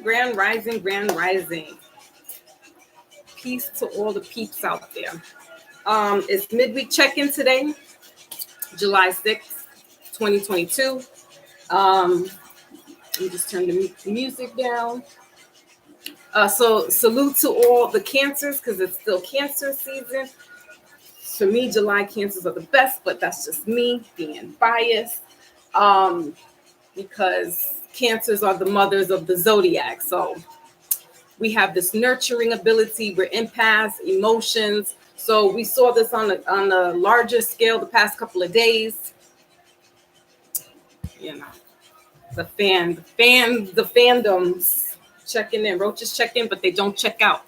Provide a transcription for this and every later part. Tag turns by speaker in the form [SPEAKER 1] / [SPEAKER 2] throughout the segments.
[SPEAKER 1] Grand Rising, Grand Rising. Peace to all the peeps out there. It's midweek check-in today, July 6th, 2022. Let me just turn the music down. So salute to all the cancers because it's still cancer season. For me, July cancers are the best, but that's just me being biased. Because cancers are the mothers of the zodiac. So we have this nurturing ability. We're empaths, emotions. So we saw this on a larger scale the past couple of days. You know, the fandoms checking in. Roaches check in, but they don't check out.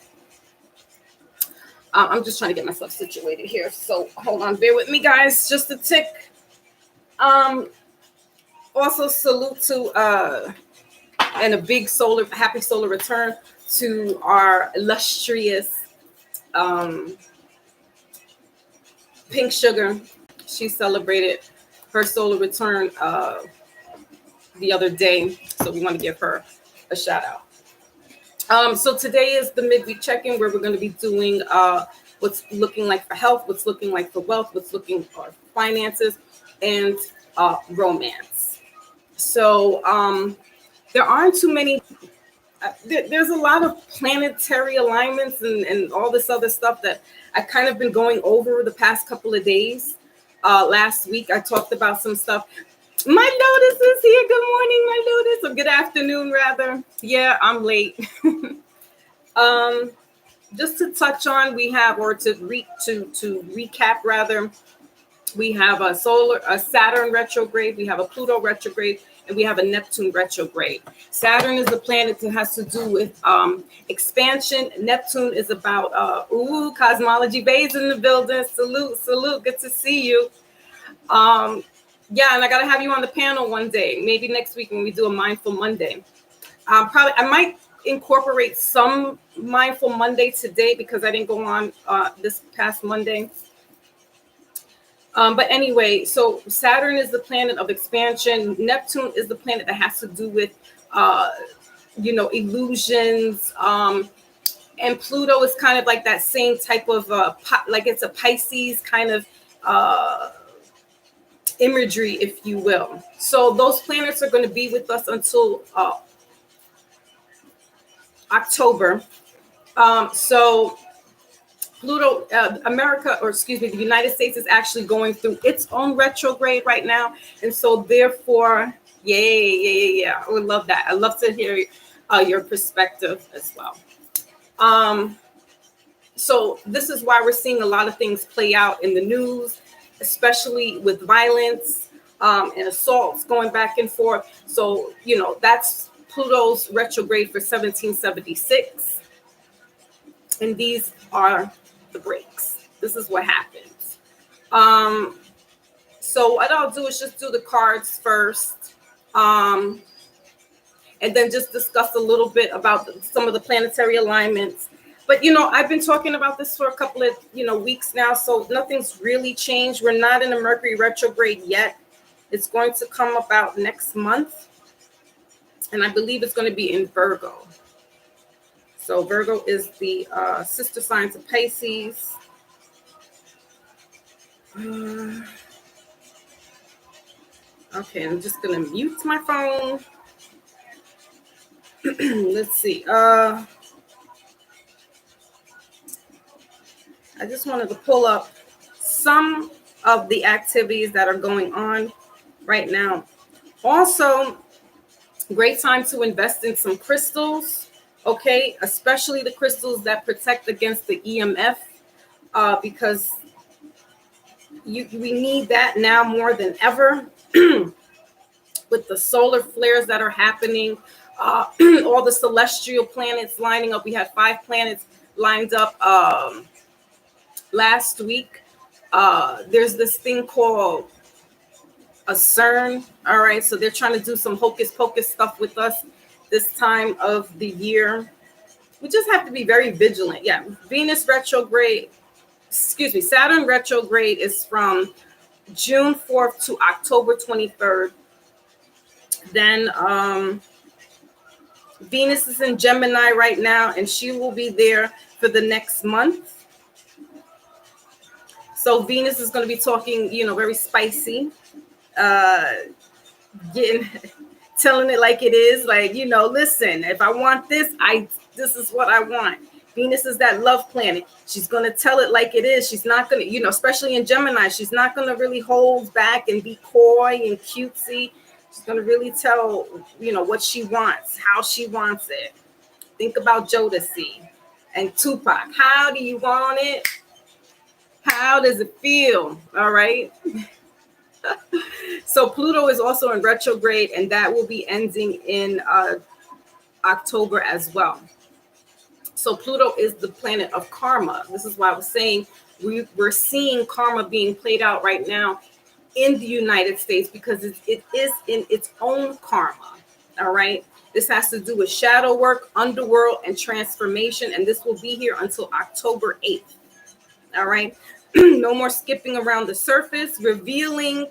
[SPEAKER 1] I'm just trying to get myself situated here. So hold on, bear with me, guys. Just a tick. Also salute to and a big happy solar return to our illustrious Pink Sugar. She celebrated her solar return the other day, so we want to give her a shout out. So today is the midweek check-in where we're going to be doing what's looking like for health, what's looking like for wealth, what's looking for finances, and romance. So there aren't too many. There's a lot of planetary alignments and all this other stuff that I've kind of been going over the past couple of days. Last week, I talked about some stuff. My Lotus is here. Good morning, my Lotus, or good afternoon, rather. Yeah, I'm late. Just to touch on, we have, or to recap, rather, we have a Saturn retrograde, we have a Pluto retrograde, and we have a Neptune retrograde. Saturn is a planet that has to do with expansion. Neptune is about cosmology. Bays in the building. Salute. Good to see you. Yeah, and I gotta have you on the panel one day, maybe next week when we do a Mindful Monday. I might incorporate some Mindful Monday today because I didn't go on this past Monday. But anyway, so Saturn is the planet of expansion. Neptune is the planet that has to do with, illusions. And Pluto is kind of like that same type of, like it's a Pisces kind of imagery, if you will. So those planets are going to be with us until October. So Pluto, the United States is actually going through its own retrograde right now. And so therefore, yeah. I would love that. I'd love to hear your perspective as well. So this is why we're seeing a lot of things play out in the news, especially with violence and assaults going back and forth. So, that's Pluto's retrograde for 1776. And these are the breaks. This is what happens. So what I'll do is just do the cards first, and then just discuss a little bit about some of the planetary alignments. But I've been talking about this for a couple of weeks now, so nothing's really changed. We're not in a Mercury retrograde yet. It's going to come about next month, and I believe it's going to be in Virgo. So Virgo is the sister signs of Pisces. Okay, I'm just going to mute my phone. Let's see. I just wanted to pull up some of the activities that are going on right now. Also, great time to invest in some crystals. Okay, especially the crystals that protect against the EMF, because we need that now more than ever with the solar flares that are happening, all the celestial planets lining up. We had 5 planets lined up last week. There's this thing called a CERN. All right, so they're trying to do some hocus pocus stuff with us this time of the year. We just have to be very vigilant. Yeah, Saturn retrograde is from June 4th to October 23rd. Then Venus is in Gemini right now, and she will be there for the next month. So Venus is going to be talking, very spicy, uh, getting, telling it like it is. Like, listen, if I want this, this is what I want. Venus is that love planet. She's going to tell it like it is. She's not going to, especially in Gemini, she's not going to really hold back and be coy and cutesy. She's going to really tell, what she wants, how she wants it. Think about Jodeci and Tupac. How do you want it? How does it feel? All right. So Pluto is also in retrograde, and that will be ending in October as well. So Pluto is the planet of karma. This is why I was saying we're seeing karma being played out right now in the United States, because it is in its own karma. All right. This has to do with shadow work, underworld, and transformation. And this will be here until October 8th. All right. No more skipping around the surface. Revealing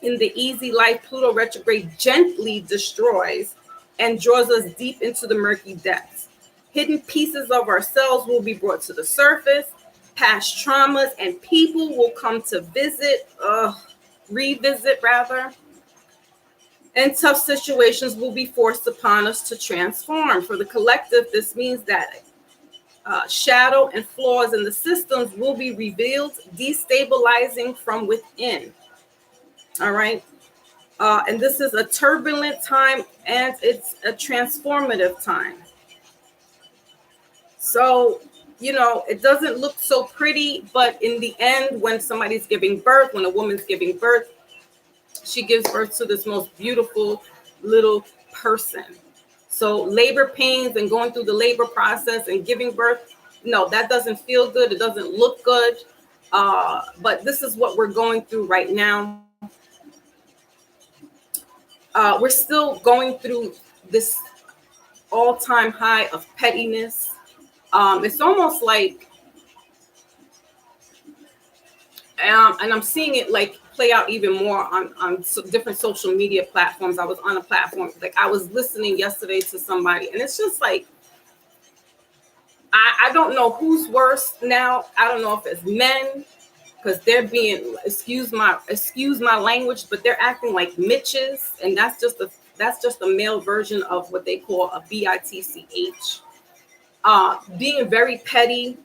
[SPEAKER 1] in the easy life, Pluto retrograde gently destroys and draws us deep into the murky depths. Hidden pieces of ourselves will be brought to the surface. Past traumas and people will come to revisit rather. And tough situations will be forced upon us to transform. For the collective, this means that shadow and flaws in the systems will be revealed, destabilizing from within. All right. And this is a turbulent time, and it's a transformative time. So, it doesn't look so pretty, but in the end, when somebody's giving birth, when a woman's giving birth, she gives birth to this most beautiful little person. So labor pains and going through the labor process and giving birth, no, that doesn't feel good. It doesn't look good. But this is what we're going through right now. We're still going through this all-time high of pettiness. It's almost like, and I'm seeing it like play out even more on different social media platforms. I was on a platform, like I was listening yesterday to somebody, and it's just like, I don't know who's worse now. I don't know if it's men, because they're being, excuse my language, but they're acting like Mitches, and that's just a male version of what they call a bitch. Being very petty,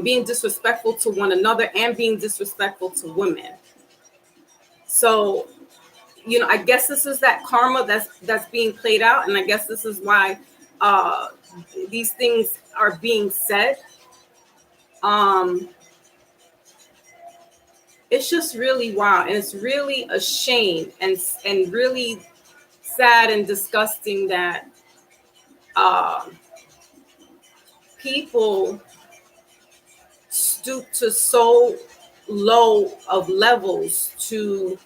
[SPEAKER 1] being disrespectful to one another, and being disrespectful to women. So, I guess this is that karma that's being played out, and I guess this is why these things are being said. It's just really wild, and it's really a shame and really sad and disgusting that people stoop to so low of levels to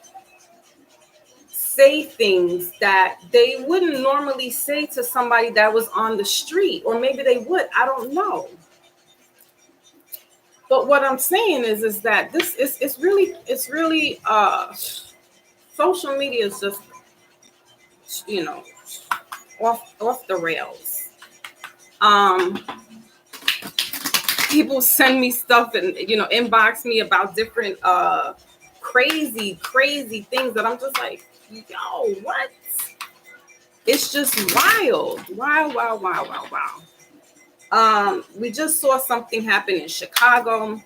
[SPEAKER 1] say things that they wouldn't normally say to somebody that was on the street, or maybe they would, I don't know. But what I'm saying is that this is it's really social media is just off the rails. People send me stuff and inbox me about different crazy things that I'm just like, yo, what? It's just wild. We just saw something happen in Chicago.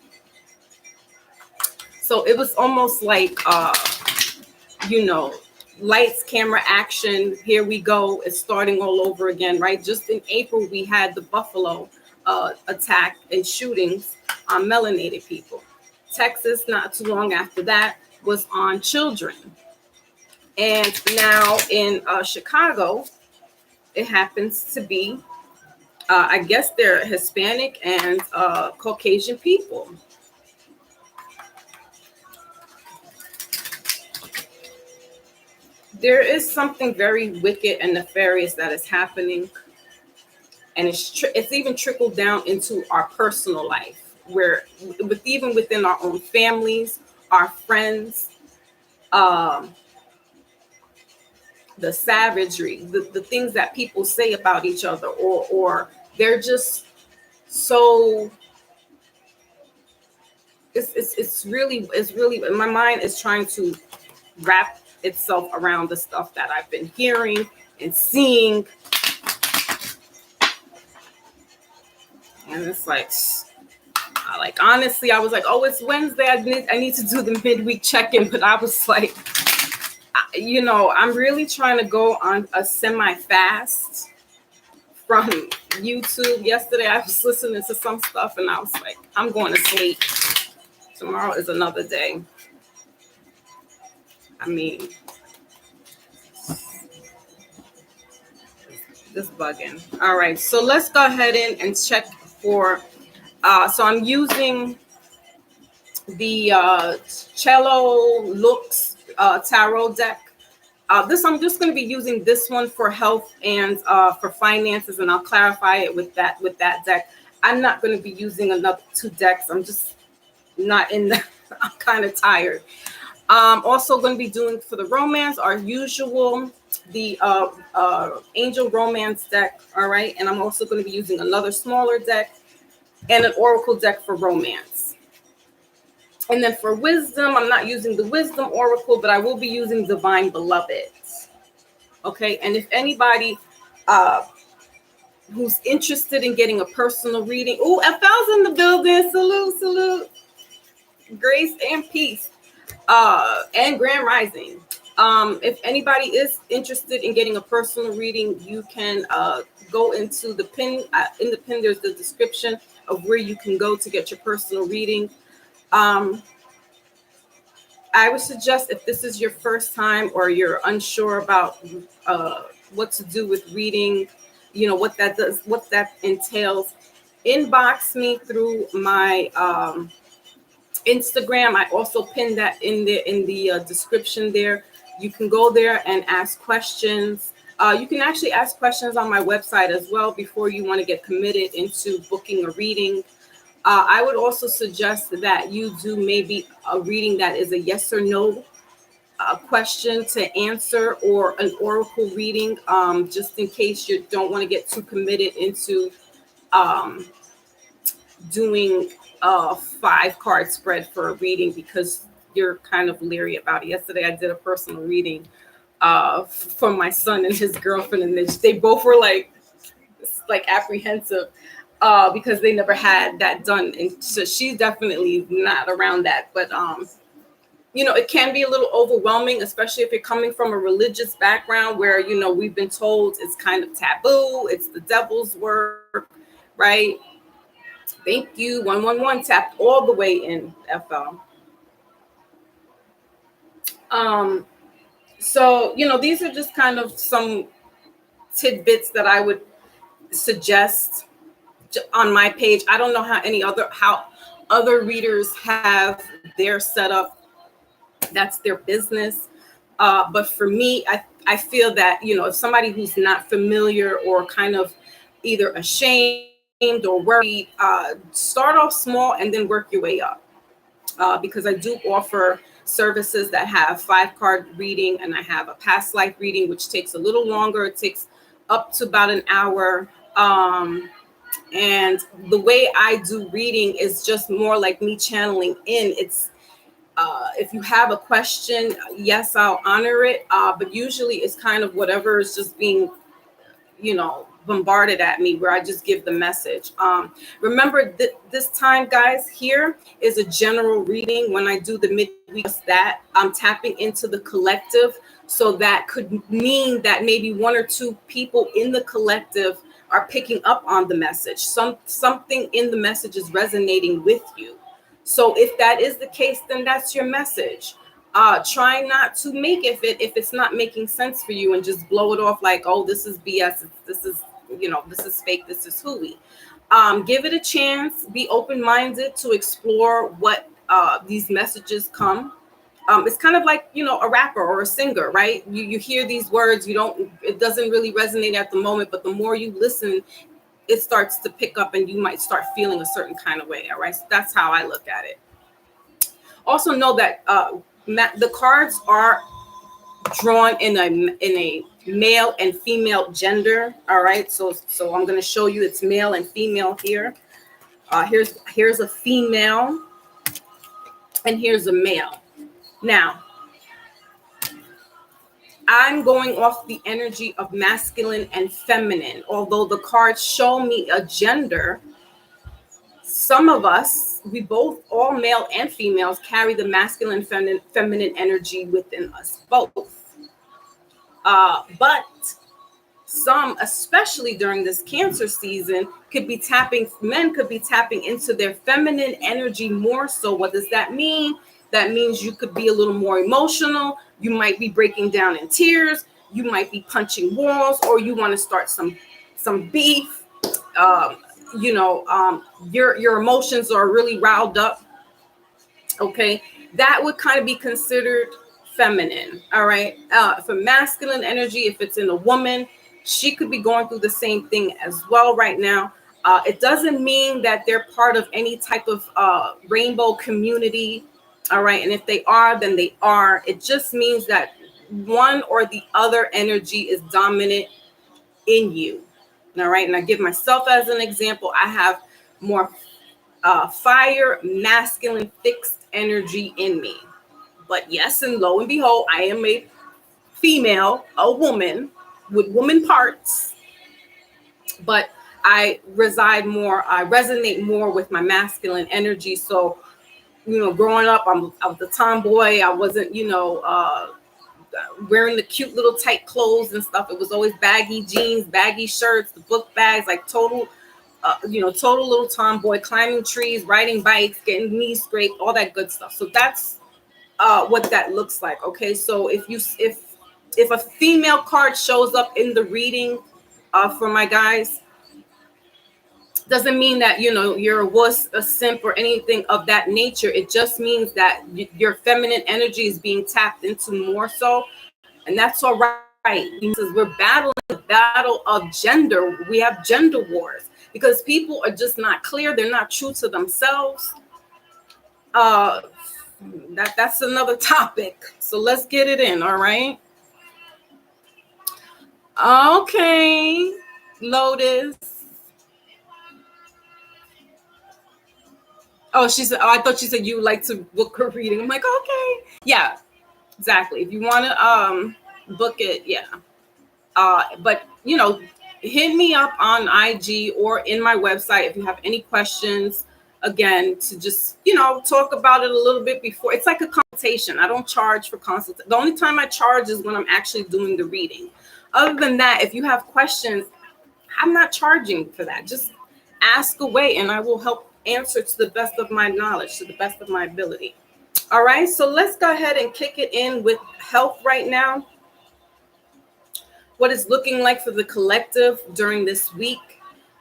[SPEAKER 1] So it was almost like lights, camera, action. Here we go. It's starting all over again, right? Just in April, we had the Buffalo attack and shootings on melanated people. Texas, not too long after that, was on children. And now in Chicago, it happens to be, I guess they're Hispanic and Caucasian people. There is something very wicked and nefarious that is happening. And it's even trickled down into our personal life, where even within our own families, our friends, the savagery, the things that people say about each other, or they're just so it's really my mind is trying to wrap itself around the stuff that I've been hearing and seeing, and it's like honestly, I was like, oh, it's Wednesday. I need to do the midweek check-in, but I was like, I'm really trying to go on a semi-fast from YouTube. Yesterday, I was listening to some stuff, and I was like, I'm going to sleep. Tomorrow is another day. I mean, just bugging. All right, so let's go ahead and check for. So I'm using the Cello Lux Tarot deck. This I'm just going to be using this one for health and for finances, and I'll clarify it with that deck. I'm not going to be using another two decks. I'm just not in the. I'm kind of tired. Also going to be doing for the romance our usual the Angel Romance deck. All right, and I'm also going to be using another smaller deck and an Oracle deck for romance. And then for wisdom, I'm not using the Wisdom Oracle, but I will be using Divine Beloved. Okay, and if anybody who's interested in getting a personal reading, FL's in the building. Salute. Grace and peace. And Grand Rising. If anybody is interested in getting a personal reading, you can go into the pin. In the pin, there's the description of where you can go to get your personal reading. I would suggest if this is your first time or you're unsure about what to do with reading, what that does, what that entails, inbox me through my Instagram. I also pinned that in the description there. You can go there and ask questions. You can actually ask questions on my website as well before you want to get committed into booking a reading. I would also suggest that you do maybe a reading that is a yes or no question to answer, or an oracle reading, just in case you don't want to get too committed into doing a 5-card spread for a reading because you're kind of leery about it. Yesterday, I did a personal reading for my son and his girlfriend, and they both were like apprehensive. Because they never had that done, and so she's definitely not around that. But it can be a little overwhelming, especially if you're coming from a religious background where we've been told it's kind of taboo, it's the devil's work, right? Thank you. 111 tapped all the way in, FL. So these are just kind of some tidbits that I would suggest on my page. I don't know how other readers have their setup. That's their business. But for me, I feel that, if somebody who's not familiar or kind of either ashamed or worried, start off small and then work your way up. Because I do offer services that have 5-card reading, and I have a past life reading, which takes a little longer. It takes up to about an hour. And the way I do reading is just more like me channeling in. It's if you have a question, yes, I'll honor it. But usually it's kind of whatever is just being, bombarded at me, where I just give the message. Remember this time, guys, here is a general reading. When I do the midweek, that I'm tapping into the collective. So that could mean that maybe 1 or 2 people in the collective are picking up on the message. Something in the message is resonating with you. So if that is the case, then that's your message. Try not to make it if it's not making sense for you, and just blow it off like, oh, this is BS. This is fake. This is hooey. Give it a chance. Be open-minded to explore what these messages come. It's kind of like, a rapper or a singer, right? You hear these words, it doesn't really resonate at the moment, but the more you listen, it starts to pick up, and you might start feeling a certain kind of way. All right. So that's how I look at it. Also know that the cards are drawn in a male and female gender. All right, so I'm going to show you it's male and female here. Here's a female and here's a male. Now, I'm going off the energy of masculine and feminine. Although the cards show me a gender, some of us, we both, all male and females, carry the masculine feminine energy within us both. But some, especially during this Cancer season, men could be tapping into their feminine energy more so. What does that mean? That means you could be a little more emotional. You might be breaking down in tears. You might be punching walls, or you want to start some beef. Your emotions are really riled up. Okay, that would kind of be considered feminine. All right. For masculine energy, if it's in a woman, she could be going through the same thing as well right now. It doesn't mean that they're part of any type of rainbow community. All right. And if they are, then they are. It just means that one or the other energy is dominant in you. All right. And I give myself as an example. I have more fire, masculine, fixed energy in me. But yes, and lo and behold, I am a female, a woman with woman parts. But I resonate more with my masculine energy. So, growing up, I was the tomboy. I wasn't, wearing the cute little tight clothes and stuff. It was always baggy jeans, baggy shirts, the book bags, like total little tomboy, climbing trees, riding bikes, getting knees scraped, all that good stuff. So that's what that looks like. Okay, so if a female card shows up in the reading for my guys, doesn't mean that you're a wuss, a simp, or anything of that nature. It just means that your feminine energy is being tapped into more so, and that's all right. Because we're battling the battle of gender. We have gender wars because people are just not clear. They're not true to themselves. That's another topic. So let's get it in. All right. Okay, Lotus. Oh, she said. Oh, I thought she said you would like to book her reading. I'm like, okay, yeah, exactly. If you want to book it, yeah. But hit me up on IG or in my website if you have any questions. Again, to just talk about it a little bit before. It's like a consultation. I don't charge for consultation. The only time I charge is when I'm actually doing the reading. Other than that, if you have questions, I'm not charging for that. Just ask away, and I will help answer to the best of my knowledge, to the best of my ability. All right, so let's go ahead and kick it in with health right now. What it's looking like for the collective during this week.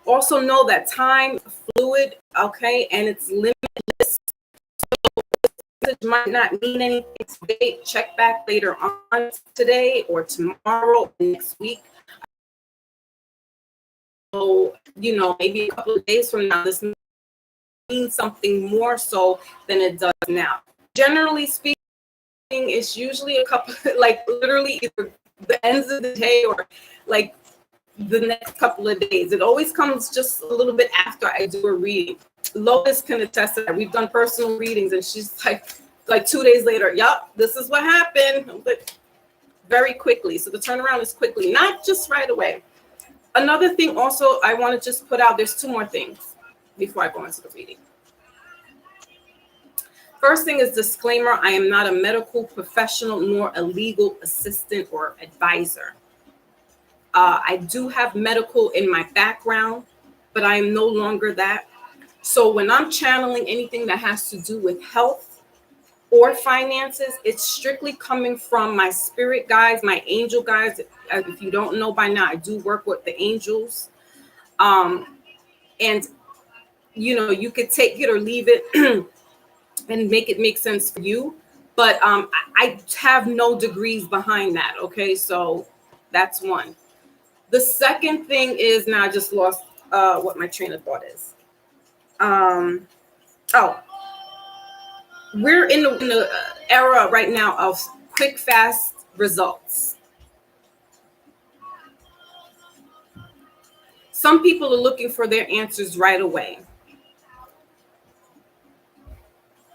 [SPEAKER 1] Also know that time fluid, okay, and it's limitless. So it might not mean anything today. Check back later on today or tomorrow or next week. So, maybe a couple of days from now, this means something more so than it does now. Generally speaking, it's usually a couple, like literally either the ends of the day or like the next couple of days. It always comes just a little bit after I do a reading. Lotus can attest to that. We've done personal readings, and she's like 2 days later, yup, this is what happened. But very quickly. So the turnaround is quickly, not just right away. Another thing also I want to just put out, there's two more things before I go into the reading. First thing is disclaimer, I am not a medical professional nor a legal assistant or advisor. I do have medical in my background, but I am no longer that. So when I'm channeling anything that has to do with health or finances, it's strictly coming from my spirit guides, my angel guides. If you don't know by now, I do work with the angels. And, you could take it or leave it and make it make sense for you. But I have no degrees behind that. Okay, so that's one. The second thing is, now I just lost what my train of thought is. We're in the era right now of quick, fast results. Some people are looking for their answers right away.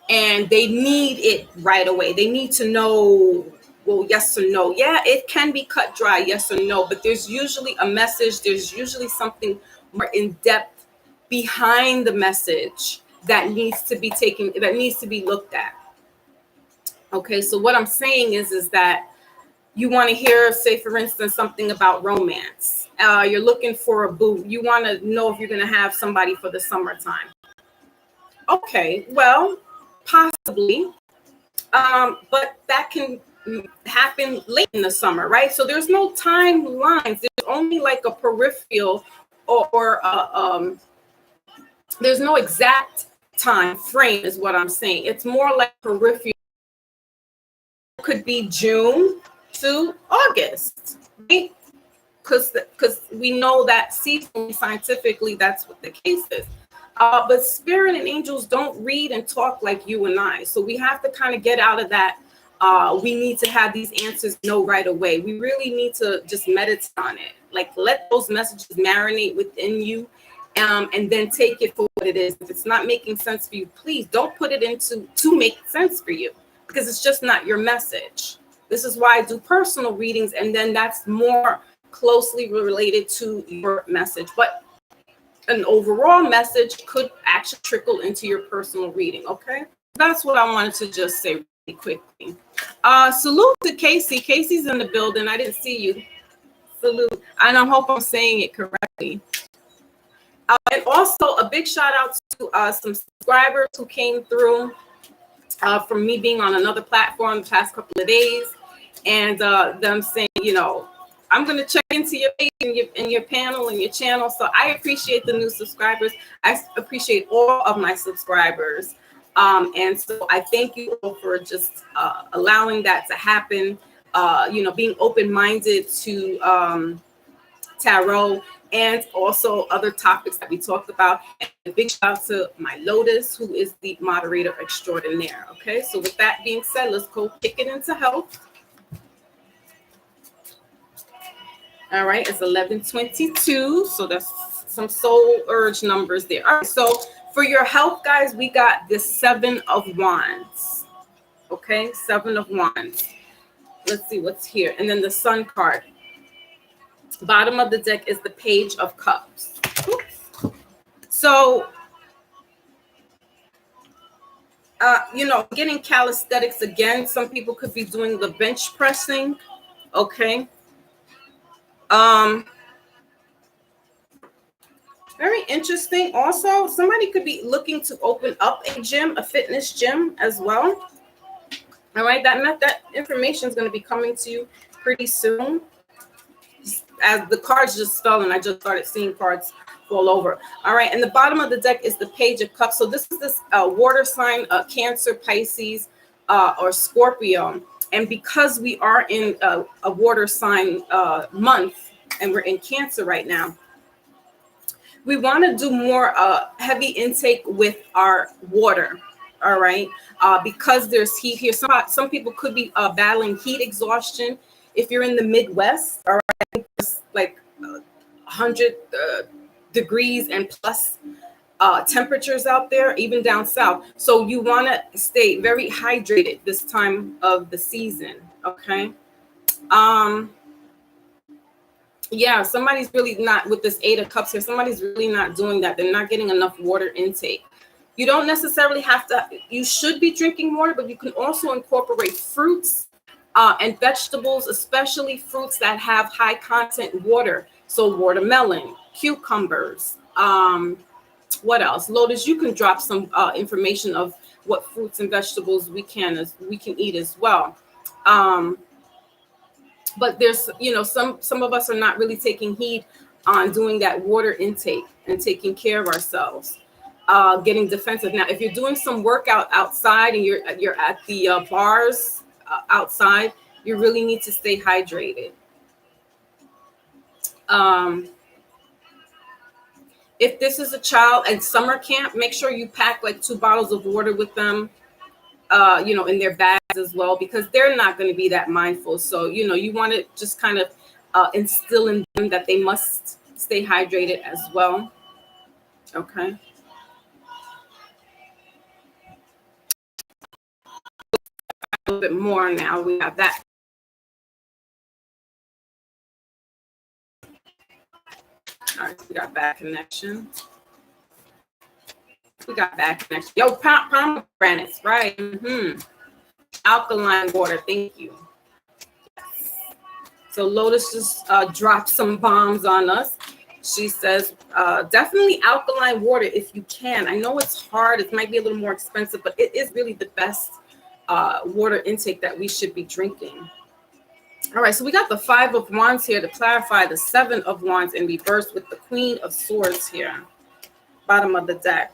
[SPEAKER 1] And they need it right away. They need to know, well, yes or no. Yeah, it can be cut dry, yes or no, but there's usually a message. There's usually something more in depth behind the message that needs to be taken, that needs to be looked at. Okay, so what I'm saying is that you want to hear, say, for instance, something about romance. You're looking for a boo. You want to know if you're going to have somebody for the summertime. Okay, well, possibly, but that can happen late in the summer, right? So there's no timelines. There's only like a peripheral, or there's no exact time frame, is what I'm saying. It's more like peripheral. It could be June to August, right? Because we know that seasonally, scientifically, that's what the case is. But spirit and angels don't read and talk like you and I. So we have to kind of get out of that. We need to have these answers know right away. We really need to just meditate on it. Like, let those messages marinate within you, and then take it for what it is. If it's not making sense for you, please don't put it into to make sense for you, because it's just not your message. This is why I do personal readings, and then that's more closely related to your message. But an overall message could actually trickle into your personal reading. Okay, that's what I wanted to just say really quickly. Salute to Casey. Casey's in the building. I didn't see you. Salute, and I hope I'm saying it correctly. And also a big shout out to some subscribers who came through from me being on another platform the past couple of days, and them saying, you know, I'm going to check into your page and your panel and your channel. So I appreciate the new subscribers. I appreciate all of my subscribers. And so I thank you all for just allowing that to happen. You know, being open-minded to tarot and also other topics that we talked about. And a big shout out to my Lotus, who is the moderator extraordinaire. Okay, so with that being said, let's go kick it into health. All right, it's 11:22, so that's some soul urge numbers there. All right, so for your health, guys, we got the 7 of Wands. Okay, 7 of Wands. Let's see what's here. And then the Sun card. Bottom of the deck is the Page of Cups. Oops. So, you know, getting calisthenics again. Some people could be doing the bench pressing. Okay. Very interesting. Also, somebody could be looking to open up a gym, a fitness gym as well. All right, that information is going to be coming to you pretty soon. As the cards just fell, and I just started seeing cards fall over. All right, and the bottom of the deck is the Page of Cups. So this is this water sign, Cancer, Pisces, or Scorpio. And because we are in a water sign month, and we're in Cancer right now, we want to do more heavy intake with our water. All right, because there's heat here. Some people could be battling heat exhaustion. If you're in the Midwest, all right, it's like 100 degrees and plus temperatures out there, even down south. So you want to stay very hydrated this time of the season. Okay. Yeah, somebody's really not, with this 8 of Cups here, somebody's really not doing that. They're not getting enough water intake. You don't necessarily have to, you should be drinking water, but you can also incorporate fruits and vegetables, especially fruits that have high content water. So watermelon, cucumbers, what else? Lotus, you can drop some information of what fruits and vegetables we can eat as well. But there's, you know, some of us are not really taking heed on doing that water intake and taking care of ourselves, getting defensive. Now, if you're doing some workout outside and you're at the bars outside, you really need to stay hydrated. If this is a child at summer camp, make sure you pack like 2 bottles of water with them. in their bags as well, because they're not going to be that mindful. So, you want to just kind of instill in them that they must stay hydrated as well. Okay. A little bit more now. We have that. All right, we got bad connection. Yo, pomegranates, right? Alkaline water. Thank you. So Lotus just dropped some bombs on us. She says, definitely alkaline water if you can. I know it's hard. It might be a little more expensive, but it is really the best water intake that we should be drinking. All right, so we got the 5 of Wands here to clarify, the 7 of Wands in reverse with the Queen of Swords here, bottom of the deck.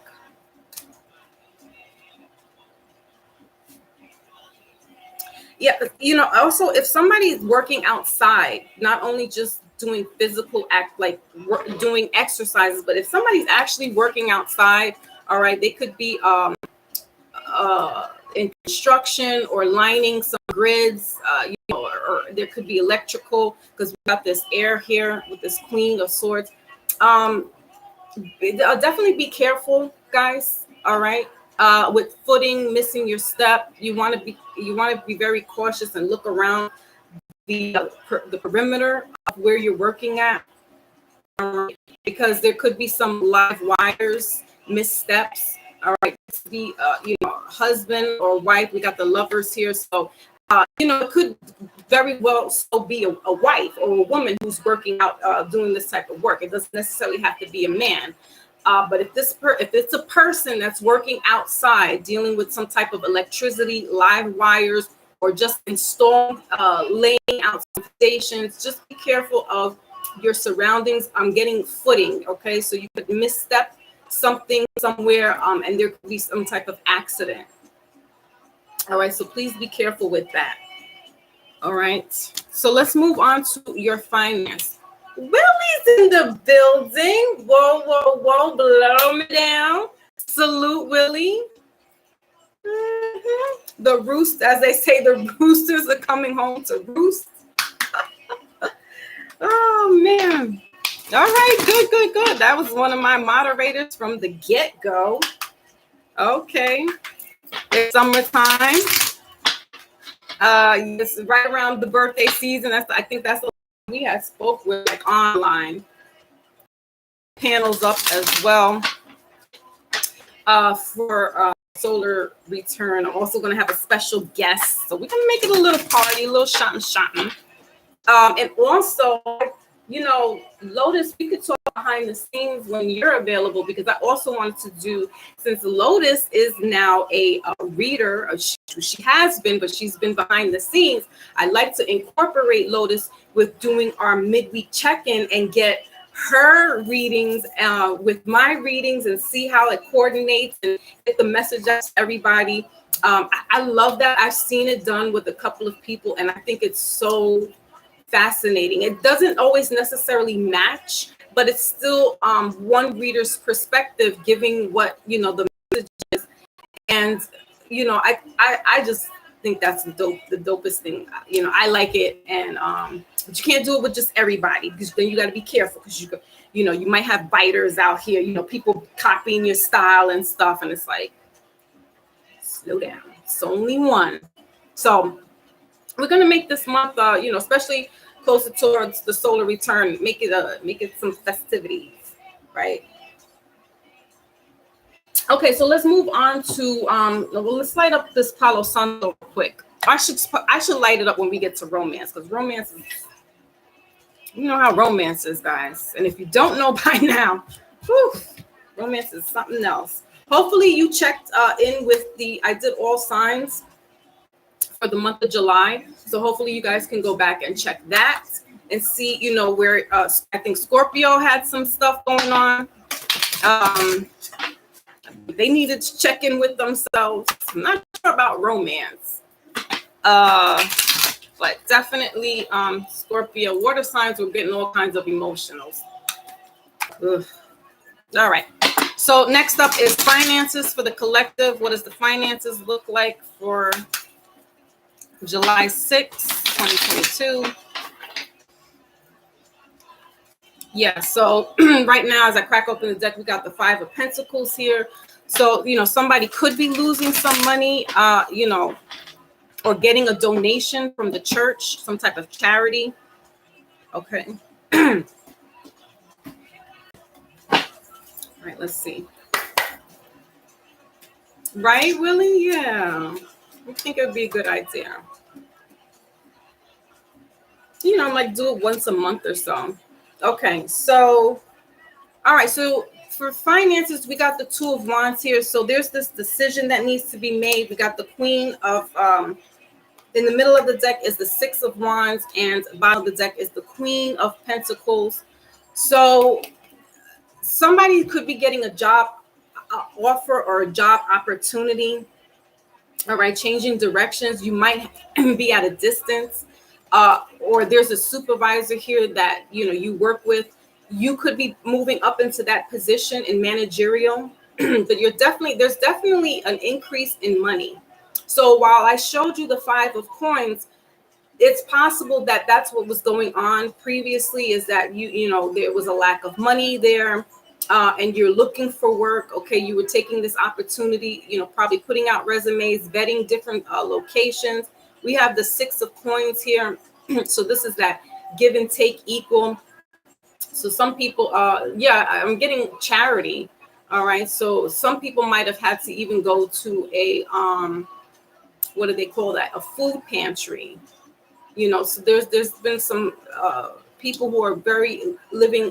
[SPEAKER 1] Yeah, also if somebody's working outside, not only just doing physical act, like doing exercises, but if somebody's actually working outside, all right, they could be in construction or lining some grids, or there could be electrical, because we got this air here with this Queen of Swords. Definitely be careful, guys. All right. With footing, missing your step, you want to be very cautious and look around the perimeter of where you're working at, because there could be some live wires, missteps. All right, the husband or wife. We got the lovers here, so it could very well so be a wife or a woman who's working out, doing this type of work. It doesn't necessarily have to be a man. But if it's a person that's working outside, dealing with some type of electricity, live wires, or just installing, laying out some stations, just be careful of your surroundings. I'm getting footing, okay? So you could misstep something somewhere, and there could be some type of accident. All right, so please be careful with that. All right, so let's move on to your finance. Willie's in the building. Whoa, blow me down. Salute, Willie. The roost, as they say, the roosters are coming home to roost. Oh, man. All right, good. That was one of my moderators from the get-go. Okay. It's summertime. It's right around the birthday season. I think that's what we had spoke with, like, online panels up as well for solar return. I'm also going to have a special guest, so we're going to make it a little party, a little shotting. And also, Lotus, we could talk behind the scenes when you're available, because I also wanted to do, since Lotus is now a reader, she has been, but she's been behind the scenes. I'd like to incorporate Lotus with doing our midweek check-in and get her readings with my readings and see how it coordinates and get the message out to everybody. I love that. I've seen it done with a couple of people, and I think it's so fascinating. It doesn't always necessarily match, but it's still one reader's perspective giving what the message is. And I just think that's the dopest thing. I like it, and but you can't do it with just everybody, because then you got to be careful, because you might have biters out here, people copying your style and stuff, and it's like, slow down. It's only one. So we're gonna make this month, especially closer towards the solar return, make it some festivities, right? Okay, so let's move on to let's light up this Palo Santo real quick. I should light it up when we get to romance, because romance is, you know how romance is, guys. And if you don't know by now, romance is something else. Hopefully you checked in with I did all signs for the month of July. So hopefully you guys can go back and check that and see, where I think Scorpio had some stuff going on. They needed to check in with themselves. I'm not sure about romance. But definitely Scorpio water signs were getting all kinds of emotionals. Ugh. All right. So next up is finances for the collective. What does the finances look like for July 6, 2022? Yeah, so right now, as I crack open the deck, we got the Five of Pentacles here. So, somebody could be losing some money, or getting a donation from the church, some type of charity. Okay. All right, let's see. Right, Willie? Yeah. I think it would be a good idea. Like do it once a month or so. Okay, so, all right, so for finances, we got the Two of Wands here. So there's this decision that needs to be made. We got the Queen of, in the middle of the deck is the Six of Wands, and bottom of the deck is the Queen of Pentacles. So somebody could be getting a job offer or a job opportunity. All right, changing directions. You might be at a distance, or there's a supervisor here that you work with. You could be moving up into that position in managerial, but there's definitely an increase in money. So while I showed you the Five of Coins, it's possible that that's what was going on previously, is that there was a lack of money there, and you're looking for work. Okay, you were taking this opportunity, probably putting out resumes, vetting different locations. We have the Six of Coins here. So this is that give and take equal. So some people, I'm getting charity. All right, so some people might have had to even go to a what do they call that, a food pantry. So there's been some people who are very living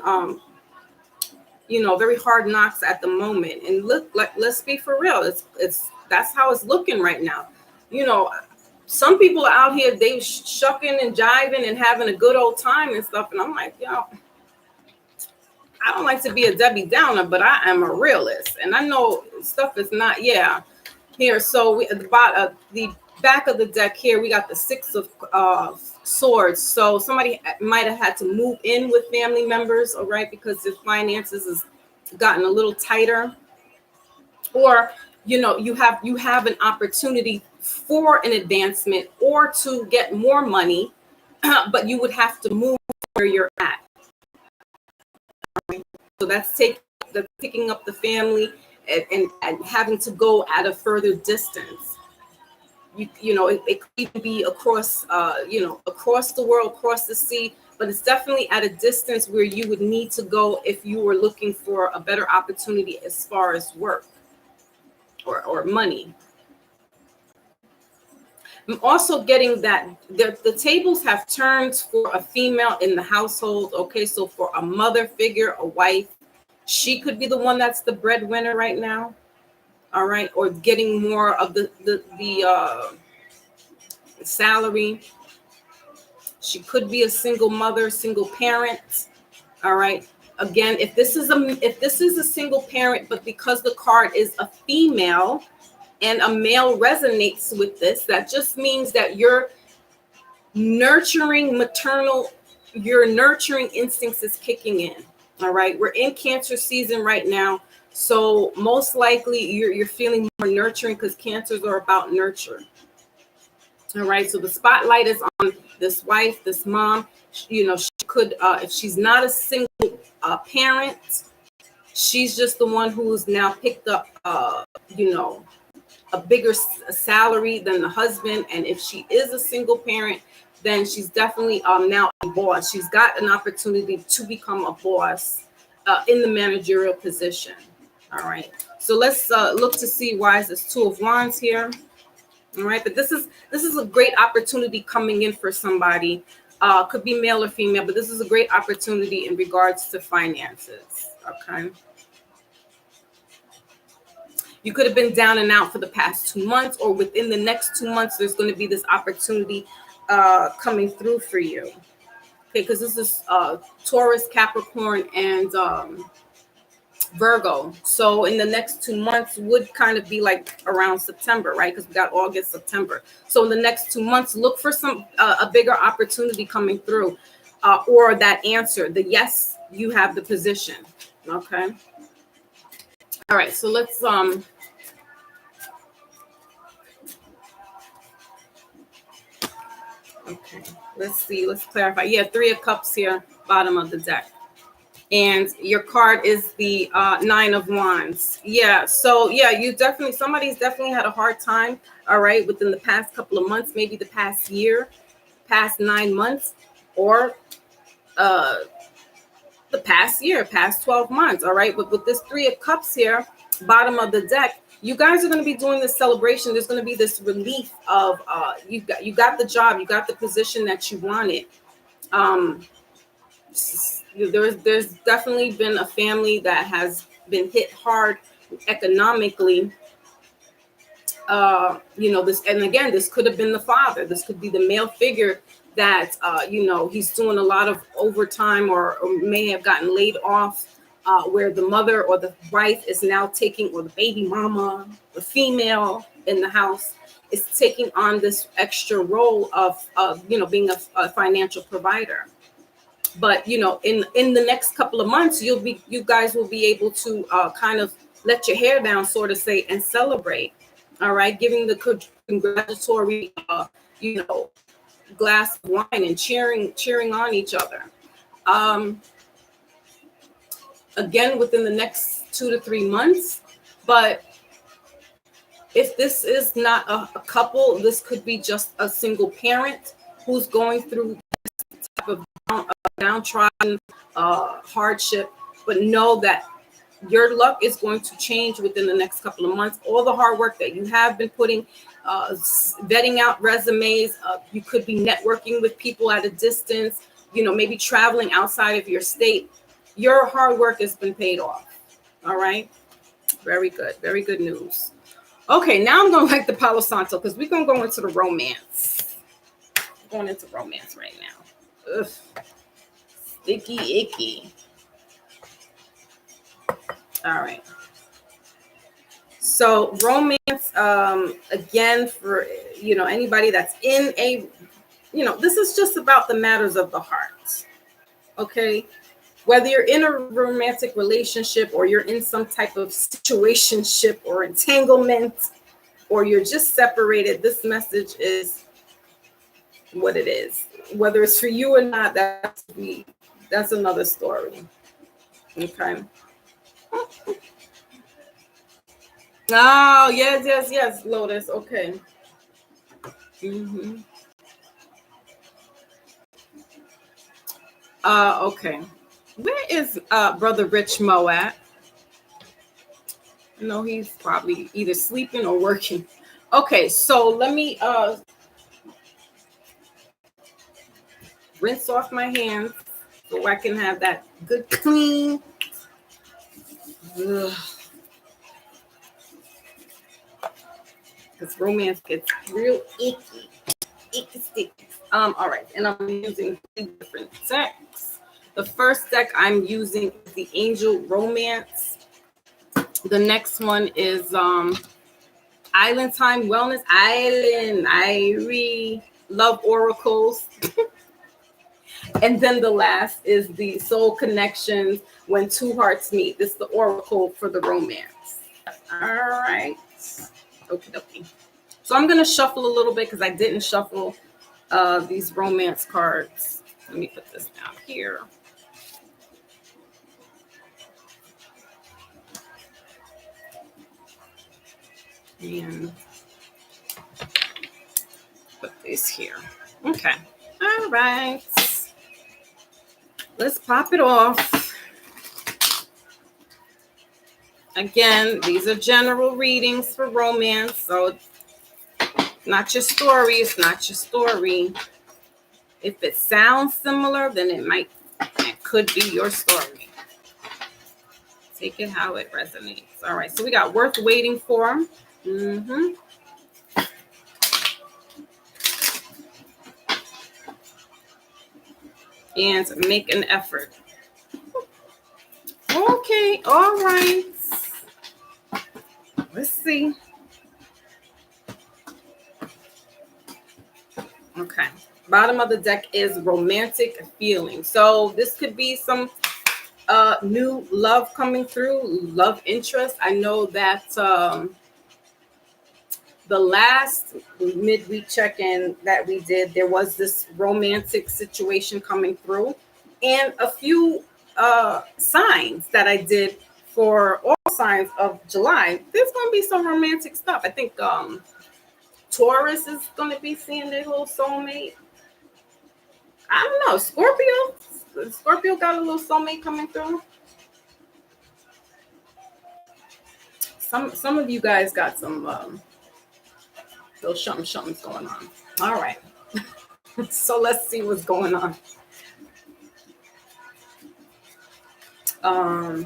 [SPEAKER 1] very hard knocks at the moment. And let's be for real, it's that's how it's looking right now. Some people are out here, they shucking and jiving and having a good old time and stuff, and I'm like, I don't like to be a Debbie Downer, but I am a realist, and I know stuff is not here. So we, at the back of the deck here, we got the Six of Swords. So somebody might have had to move in with family members, all right, because their finances has gotten a little tighter. Or you have an opportunity for an advancement or to get more money, but you would have to move where you're at. So that's picking up the family and having to go at a further distance. It could even be across across the world, across the sea, but it's definitely at a distance where you would need to go if you were looking for a better opportunity as far as work or money. I'm also getting that the tables have turned for a female in the household. Okay, so for a mother figure, a wife, she could be the one that's the breadwinner right now. All right, or getting more of the salary. She could be a single mother, single parent. All right. Again, if this is a single parent, but because the card is a female and a male resonates with this, that just means that your nurturing instincts is kicking in. All right. We're in Cancer season right now. So most likely you're feeling more nurturing, because cancers are about nurture. All right. So the spotlight is on this wife, this mom. She could, if she's not a single parent, she's just the one who's now picked up, a bigger salary than the husband. And if she is a single parent, then she's definitely now a boss. She's got an opportunity to become a boss in the managerial position. All right. So let's look to see why is this Two of Wands here. All right. But this is a great opportunity coming in for somebody. Could be male or female, but this is a great opportunity in regards to finances. Okay. You could have been down and out for the past 2 months, or within the next 2 months, there's going to be this opportunity coming through for you. Okay, because this is Taurus, Capricorn, and Virgo. So in the next 2 months would kind of be like around September, right? Because we got August, September. So in the next 2 months, look for a bigger opportunity coming through, or that answer, the yes, you have the position. Okay. All right, so let's okay, let's see, let's clarify. Yeah, 3 of Cups here, bottom of the deck. And your card is the 9 of Wands. Yeah, so yeah, you definitely, somebody's definitely had a hard time, all right, within the past couple of months, maybe the past year, past 9 months, or uh the past year, past 12 months, all right. But with this 3 of Cups here, bottom of the deck, you guys are going to be doing this celebration. There's going to be this relief of you got the job, you got the position that you wanted. um there's definitely been a family that has been hit hard economically. This, and again, this could have been the father, this could be the male figure that he's doing a lot of overtime, or may have gotten laid off, where the mother or the wife is now taking, or the baby mama, the female in the house, is taking on this extra role of being a financial provider. But in the next couple of months, you guys will be able to kind of let your hair down, sort of say, and celebrate. All right, giving the congratulatory glass of wine, and cheering on each other. um Again, within the next 2 to 3 months. But if this is not a couple, this could be just a single parent who's going through type of downtrodden hardship. But know that your luck is going to change within the next couple of months. All the hard work that you have been putting, vetting out resumes, you could be networking with people at a distance, maybe traveling outside of your state. Your hard work has been paid off. All right. Very good. Very good news. Okay, now I'm going to like the Palo Santo, because we're going to go into the romance. We're going into romance right now. Ugh. Sticky icky. All right. So romance, again, for anybody that's in a, this is just about the matters of the heart. Okay. Whether you're in a romantic relationship, or you're in some type of situationship or entanglement, or you're just separated, this message is what it is. Whether it's for you or not, that's another story. Okay. Oh, yes, Lotus. Okay. Okay. Where is Brother Rich Mo at? No, he's probably either sleeping or working. Okay, so let me rinse off my hands so I can have that good clean. Because romance gets real icky sticky. All right, and I'm using 2 different decks. The first deck I'm using is the Angel Romance. The next one is Island Time Wellness Island. I love oracles. And then the last is the Soul Connections, When Two Hearts Meet. This is the oracle for the romance. All right. Okay. So I'm going to shuffle a little bit, because I didn't shuffle these romance cards. Let me put this down here. And put this here. Okay. All right. Let's pop it off. Again, these are general readings for romance. So not your story. It's not your story. If it sounds similar, then it could be your story. Take it how it resonates. All right. So we got worth waiting for. And make an effort. Okay. All right. Let's see. Okay. Bottom of the deck is romantic feeling. So this could be some New love coming through, love interest. I know that the last midweek check-in that we did, there was this romantic situation coming through, and a few signs that I did for all signs of July. There's going to be some romantic stuff. I think Taurus is going to be seeing their little soulmate. I don't know. Scorpio got a little soulmate coming through. Some of you guys got some those something's going on. All right. So let's see what's going on. All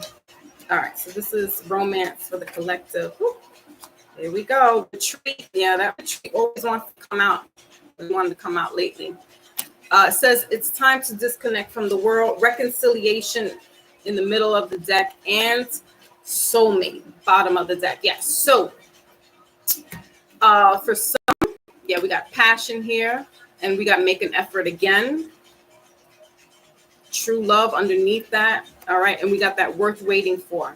[SPEAKER 1] right. So this is romance for the collective. Woo. Here we go. Retreat. Yeah, that retreat always wants to come out. We wanted to come out lately. It says it's time to disconnect from the world. Reconciliation in the middle of the deck, and soulmate bottom of the deck. Yes. So for some, yeah, we got passion here, and we got make an effort again. True love underneath that. All right, and we got that worth waiting for.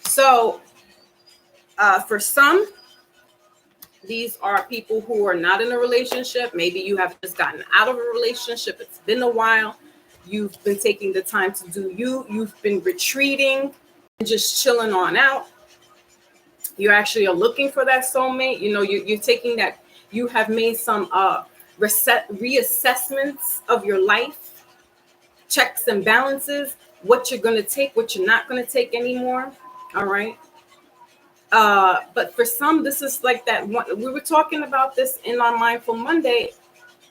[SPEAKER 1] So for some, these are people who are not in a relationship. Maybe you have just gotten out of a relationship. It's been a while. You've been taking the time to do you. You've been retreating and just chilling on out. You actually are looking for that soulmate. You know, you're taking that. You have made some reassessments of your life, checks and balances, what you're going to take, what you're not going to take anymore. All right. But for some, this is like that one. We were talking about this in our Mindful Monday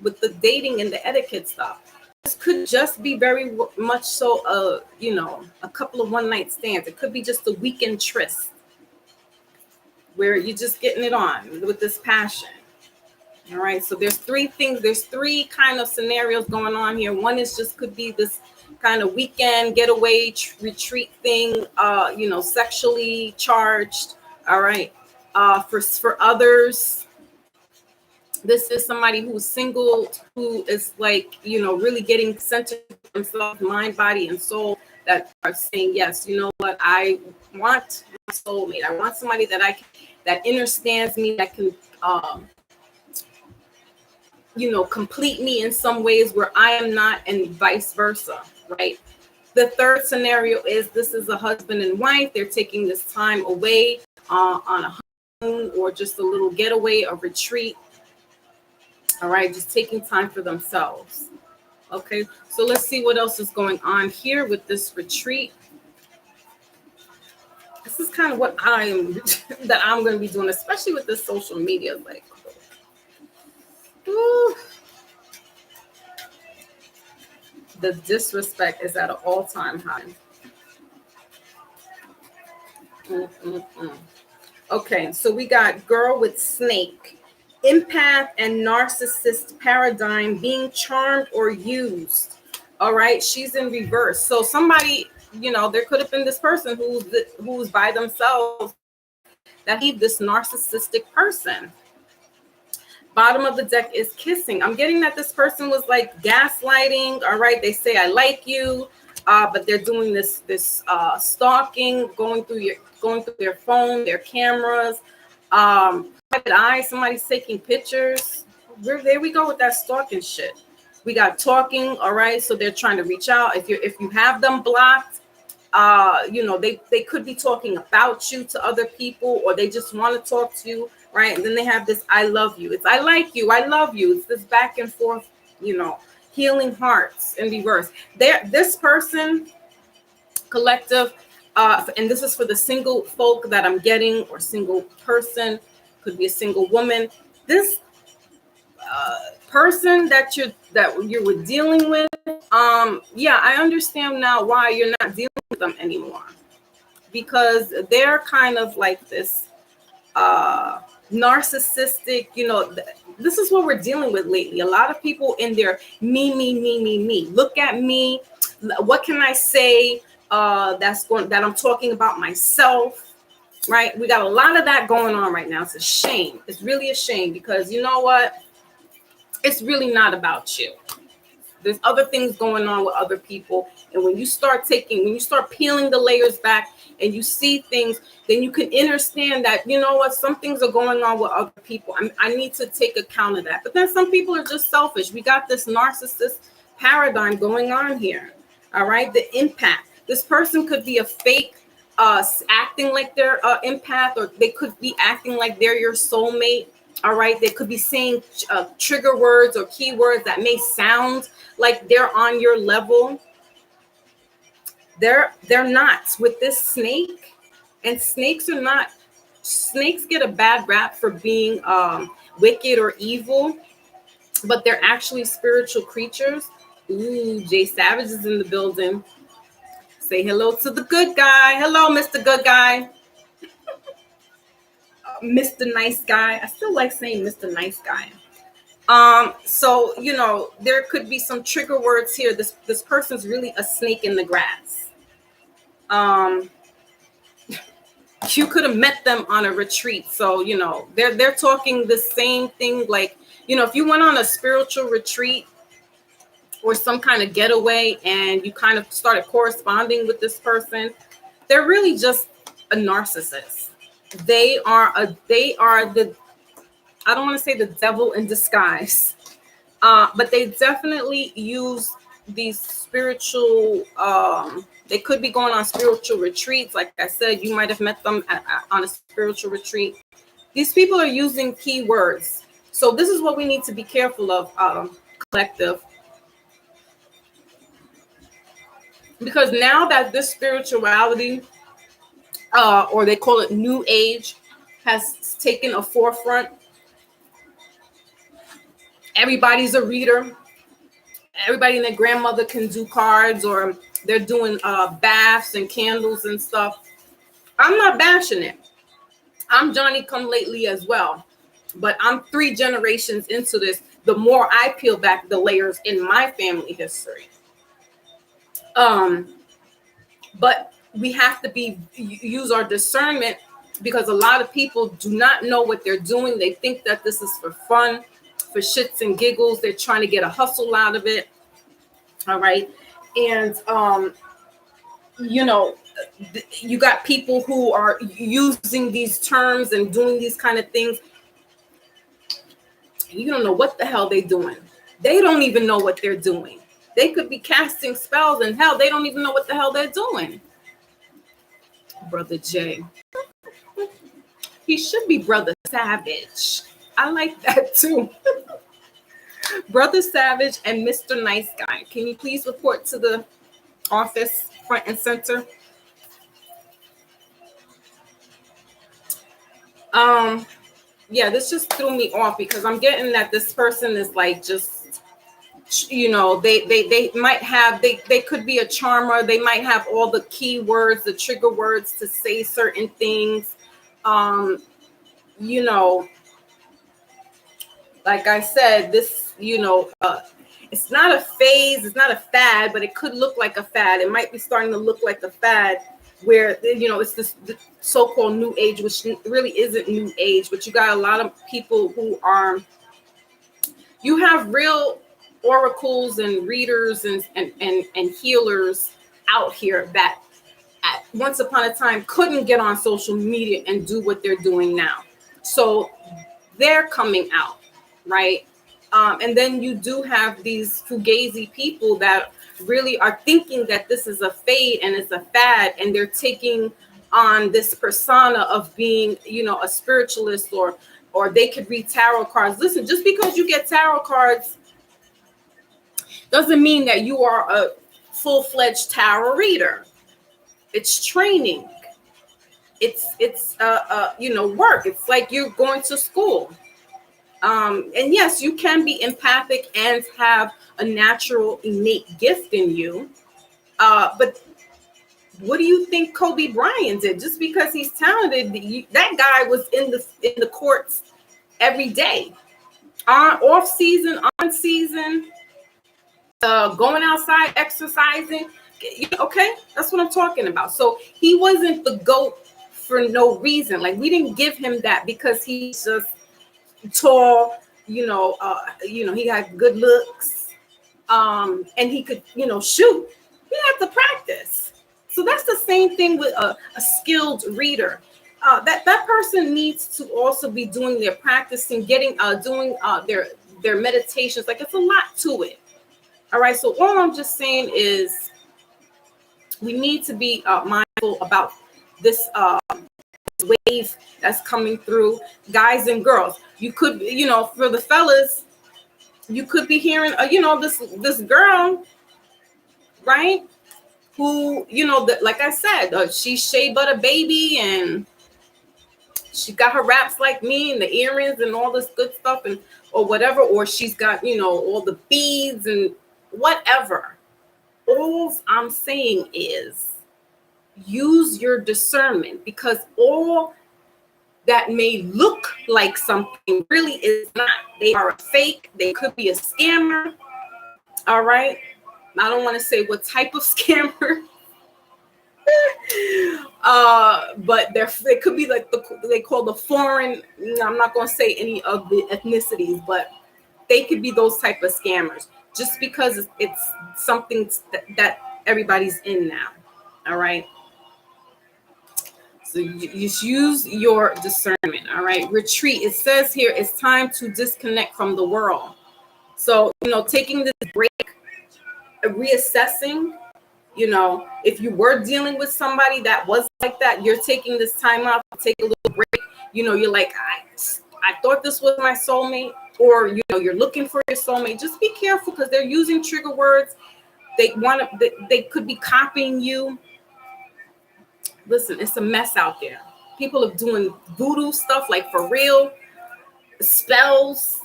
[SPEAKER 1] with the dating and the etiquette stuff. This could just be very much so, a couple of one night stands. It could be just a weekend tryst where you're just getting it on with this passion. All right. So there's three things. There's three kind of scenarios going on here. One is just could be this kind of weekend getaway retreat thing, sexually charged. All right. For others, this is somebody who's single, who is really getting centered themselves, mind, body, and soul, that are saying, yes, you know what, I want my soulmate. I want somebody that understands me, that can, complete me in some ways where I am not, and vice versa, right? The third scenario is this is a husband and wife. They're taking this time away on a honeymoon or just a little getaway, a retreat. All right, just taking time for themselves. Okay, so let's see what else is going on here with this retreat. This is kind of what I'm going to be doing, especially with this social media. Like, ooh, the disrespect is at an all-time high. Okay, so we got girl with snake, empath and narcissist paradigm, being charmed or used. All right, she's in reverse. So somebody, there could have been this person who's by themselves, that he this narcissistic person. Bottom of the deck is kissing. I'm getting that this person was like gaslighting. All right, they say I like you, but they're doing this stalking, going through their phone, their cameras, private eye. Somebody's taking pictures. There we go with that stalking shit. We got talking. All right, so they're trying to reach out. If you have them blocked, they could be talking about you to other people, or they just want to talk to you. Right. And then they have this I love you. It's I like you. I love you. It's this back and forth, healing hearts in reverse. This person, collective, and this is for the single folk that I'm getting, or single person, could be a single woman. This person that you were dealing with, I understand now why you're not dealing with them anymore, because they're kind of like this narcissistic, this is what we're dealing with lately. A lot of people in their me. Look at me. What can I say that I'm talking about myself, right? We got a lot of that going on right now. It's a shame. It's really a shame, because you know what? It's really not about you. There's other things going on with other people. And when you start peeling the layers back and you see things, then you can understand that, you know what, some things are going on with other people. I need to take account of that. But then some people are just selfish. We got this narcissist paradigm going on here. All right. The empath. This person could be a fake acting like they're empath, or they could be acting like they're your soulmate. All right. They could be saying trigger words or keywords that may sound like they're on your level. They're not with this snake. And snakes get a bad rap for being wicked or evil, but they're actually spiritual creatures. Ooh, Jay Savage is in the building. Say hello to the good guy. Hello, Mr. Good Guy. Mr. Nice Guy. I still like saying Mr. Nice Guy. So, you know, there could be some trigger words here. This person's really a snake in the grass. You could have met them on a retreat. So, you know, they're talking the same thing. Like, you know, if you went on a spiritual retreat or some kind of getaway and you kind of started corresponding with this person, they're really just a narcissist. They are the, I don't want to say the devil in disguise, but they definitely use these spiritual, they could be going on spiritual retreats. Like I said, you might have met them on a spiritual retreat. These people are using keywords. So this is what we need to be careful of, collective. Because now that this spirituality, or they call it New Age, has taken a forefront, everybody's a reader. Everybody and their grandmother can do cards, or they're doing baths and candles and stuff. I'm not bashing it. I'm Johnny come lately as well. But I'm 3 generations into this. The more I peel back the layers in my family history. But we have to use our discernment, because a lot of people do not know what they're doing. They think that this is for fun, for shits and giggles. They're trying to get a hustle out of it. All right. And, you know, you got people who are using these terms and doing these kind of things. You don't know what the hell they're doing. They don't even know what they're doing. They could be casting spells, and hell, they don't even know what the hell they're doing. Brother Jay. He should be Brother Savage. I like that too. Brother Savage and Mr. Nice Guy. Can you please report to the office, front and center? Yeah, this just threw me off, because I'm getting that this person is like, just, you know, they might have, they could be a charmer. They might have all the keywords, the trigger words to say certain things. You know, like I said, this, you know, it's not a phase, it's not a fad, but it could look like a fad. It might be starting to look like a fad, where, you know, it's this so-called New Age, which really isn't New Age. But you got a lot of people who are, you have real oracles and readers and healers out here that once upon a time couldn't get on social media and do what they're doing now. So they're coming out, right? And then you do have these fugazi people that really are thinking that this is a fade and it's a fad, and they're taking on this persona of being, you know, a spiritualist, or they could read tarot cards. Listen, just because you get tarot cards doesn't mean that you are a full-fledged tarot reader. It's training. It's you know, work. It's like you're going to school. And yes, you can be empathic and have a natural innate gift in you. But what do you think Kobe Bryant did? Just because he's talented, that guy was in the courts every day, off season, on season, going outside, exercising. Okay, that's what I'm talking about. So he wasn't the GOAT for no reason. Like, we didn't give him that because he's just tall, you know, he had good looks. and he could, shoot. He had to practice. So that's the same thing with a skilled reader. That person needs to also be doing their practicing, doing their meditations. Like, it's a lot to it. All right. So all I'm just saying is we need to be mindful about this wave that's coming through, guys and girls. You could, for the fellas, you could be hearing, this girl, right? Who, like I said, she shea butter baby, and she got her wraps like me, and the earrings and all this good stuff, and or whatever, or she's got, all the beads and whatever. All I'm saying is use your discernment, because all that may look like something really is not. They are a fake. They could be a scammer. All right. I don't want to say what type of scammer. But they could be like they call the foreign. I'm not going to say any of the ethnicities, but they could be those type of scammers, just because it's something that everybody's in now. All right. So you just use your discernment. All right. Retreat. It says here it's time to disconnect from the world. So, taking this break, reassessing, if you were dealing with somebody that was like that, you're taking this time out to take a little break. You're like, I thought this was my soulmate, or, you're looking for your soulmate. Just be careful, because they're using trigger words. They could be copying you. Listen, it's a mess out there. People are doing voodoo stuff, like for real, spells.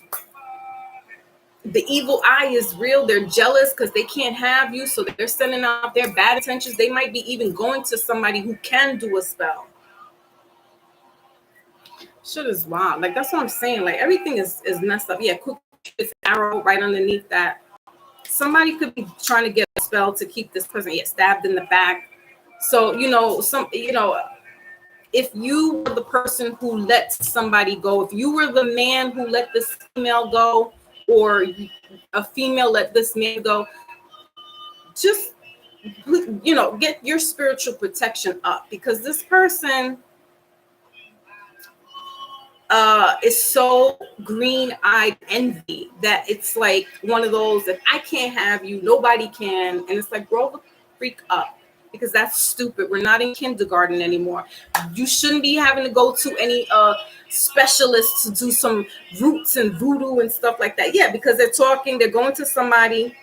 [SPEAKER 1] The evil eye is real. They're jealous because they can't have you, so they're sending out their bad intentions. They might be even going to somebody who can do a spell. Shit is wild. Like, that's what I'm saying. Like, everything is messed up. Yeah, Cupid's arrow right underneath that. Somebody could be trying to get a spell to keep this person stabbed in the back. So, if you were the person who let somebody go, if you were the man who let this female go, or a female let this man go, just, get your spiritual protection up, because this person is so green-eyed envy that it's like one of those that I can't have you, nobody can. And it's like, grow the freak up, because that's stupid. We're not in kindergarten anymore. You shouldn't be having to go to any specialists to do some roots and voodoo and stuff like that. Yeah, because they're going to somebody,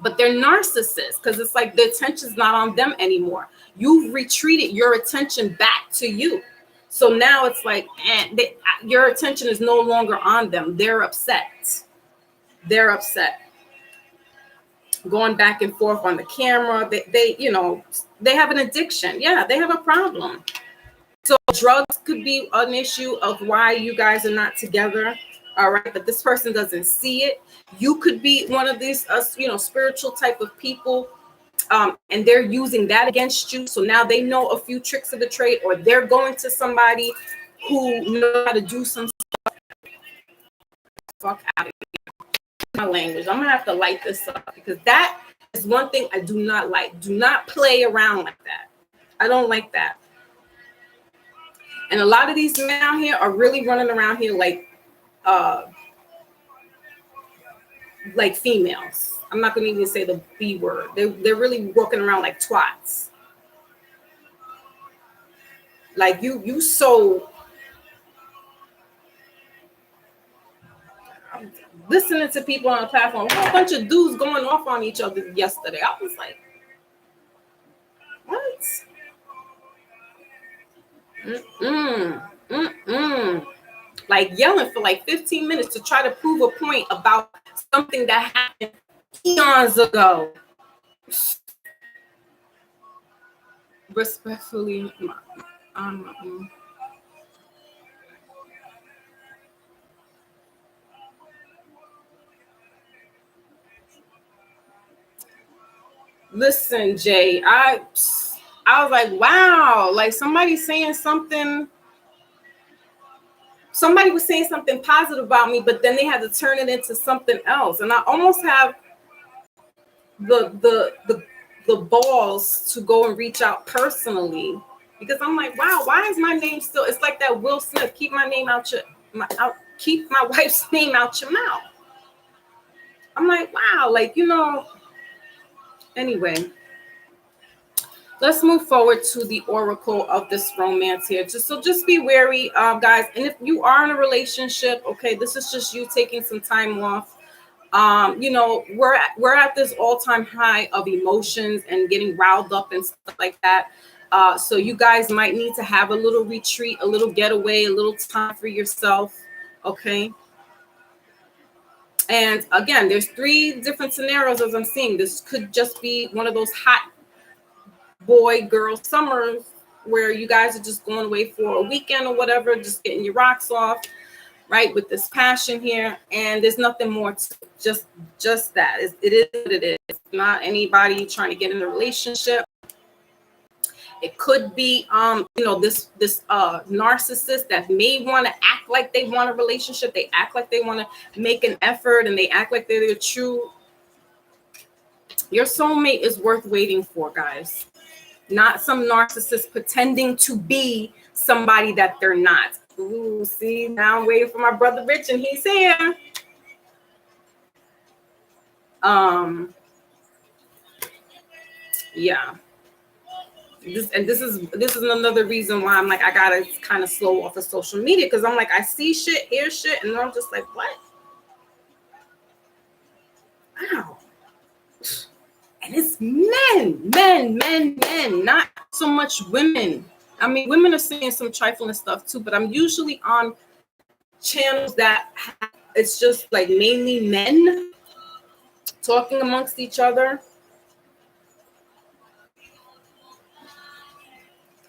[SPEAKER 1] but they're narcissists, because it's like the attention's not on them anymore. You've retreated your attention back to you. So now it's like, your attention is no longer on them. They're upset. Going back and forth on the camera. They have an addiction. Yeah, they have a problem. So drugs could be an issue of why you guys are not together. All right, but this person doesn't see it. You could be one of these, spiritual type of people, and they're using that against you. So now they know a few tricks of the trade, or they're going to somebody who knows how to do some stuff. Fuck out of here. My language. I'm gonna have to light this up, because that is one thing I do not like. Do not play around like that. I don't like that. And a lot of these men out here are really running around here like females. I'm not gonna even say the B word. They're really walking around like twats. Like you so listening to people on the platform, a whole bunch of dudes going off on each other yesterday. I was like, what? Like yelling for like 15 minutes to try to prove a point about something that happened eons ago. Respectfully, listen, Jay, I was like, wow, like somebody saying something. Somebody was saying something positive about me, but then they had to turn it into something else. And I almost have the balls to go and reach out personally, because I'm like, wow, why is my name still? It's like that Will Smith, keep my name out your keep my wife's name out your mouth. I'm like, wow, like, anyway. Let's move forward to the oracle of this romance here. Just be wary, guys. And if you are in a relationship, okay, this is just you taking some time off. We're at this all-time high of emotions and getting riled up and stuff like that. So you guys might need to have a little retreat, a little getaway, a little time for yourself, okay? And again, there's 3 different scenarios as I'm seeing. This could just be one of those hot boy girl summers where you guys are just going away for a weekend or whatever, just getting your rocks off, right, with this passion here. And there's nothing more to just that. It is what it is. It's not anybody trying to get in a relationship. It could be this narcissist that may want to act like they want a relationship. They act like they want to make an effort, and they act like they're true. Your soulmate is worth waiting for, guys. Not some narcissist pretending to be somebody that they're not. Ooh, see, now I'm waiting for my brother Rich, and he's here. Yeah. This is another reason why I'm like, I gotta kind of slow off of social media, because I'm like, I see shit, hear shit, and I'm just like, what? Wow. And it's men, not so much women. I mean, women are saying some trifling stuff too, but I'm usually on channels that it's just like mainly men talking amongst each other.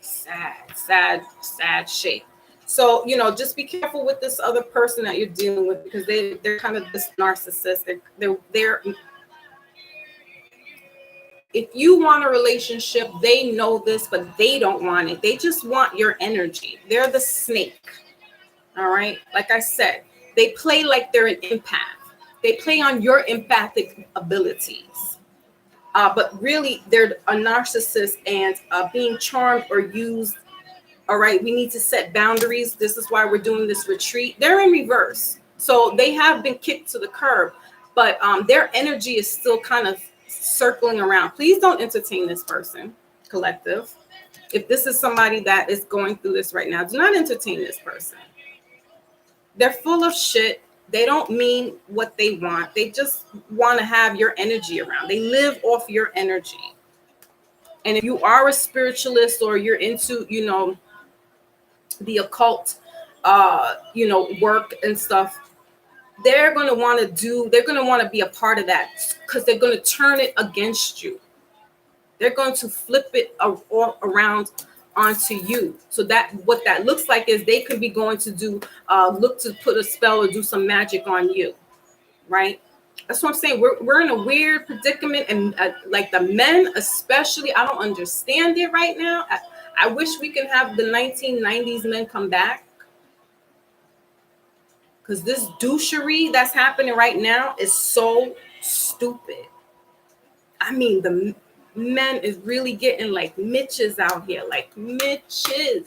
[SPEAKER 1] Sad shit. So, just be careful with this other person that you're dealing with, because they're kind of this narcissist. They're if you want a relationship, they know this, but they don't want it. They just want your energy. They're the snake. All right. Like I said, they play like they're an empath. They play on your empathic abilities. But really, they're a narcissist, and being charmed or used. All right. We need to set boundaries. This is why we're doing this retreat. They're in reverse. So they have been kicked to the curb, but their energy is still kind of circling around. Please don't entertain this person, collective. If this is somebody that is going through this right now, do not entertain this person. They're full of shit. They don't mean what they want. They just want to have your energy around. They live off your energy. And if you are a spiritualist, or you're into, the occult, work and stuff, they're going to want to be a part of that, because they're going to turn it against you. They're going to flip it around onto you. So that what that looks like is they could be going to do, look to put a spell or do some magic on you, right? That's what I'm saying. We're in a weird predicament, and like the men especially, I don't understand it right now. I wish we can have the 1990s men come back. Because this douchery that's happening right now is so stupid. I mean, the men is really getting like Mitches out here, like Mitches.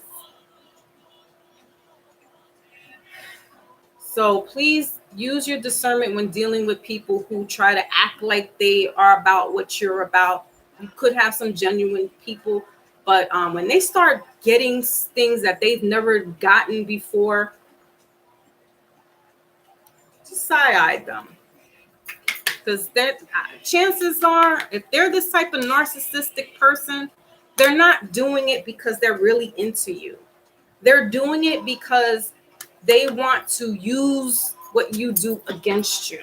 [SPEAKER 1] So please use your discernment when dealing with people who try to act like they are about what you're about. You could have some genuine people, but when they start getting things that they've never gotten before, side-eye them, because chances are, if they're this type of narcissistic person, they're not doing it because they're really into you. They're doing it because they want to use what you do against you.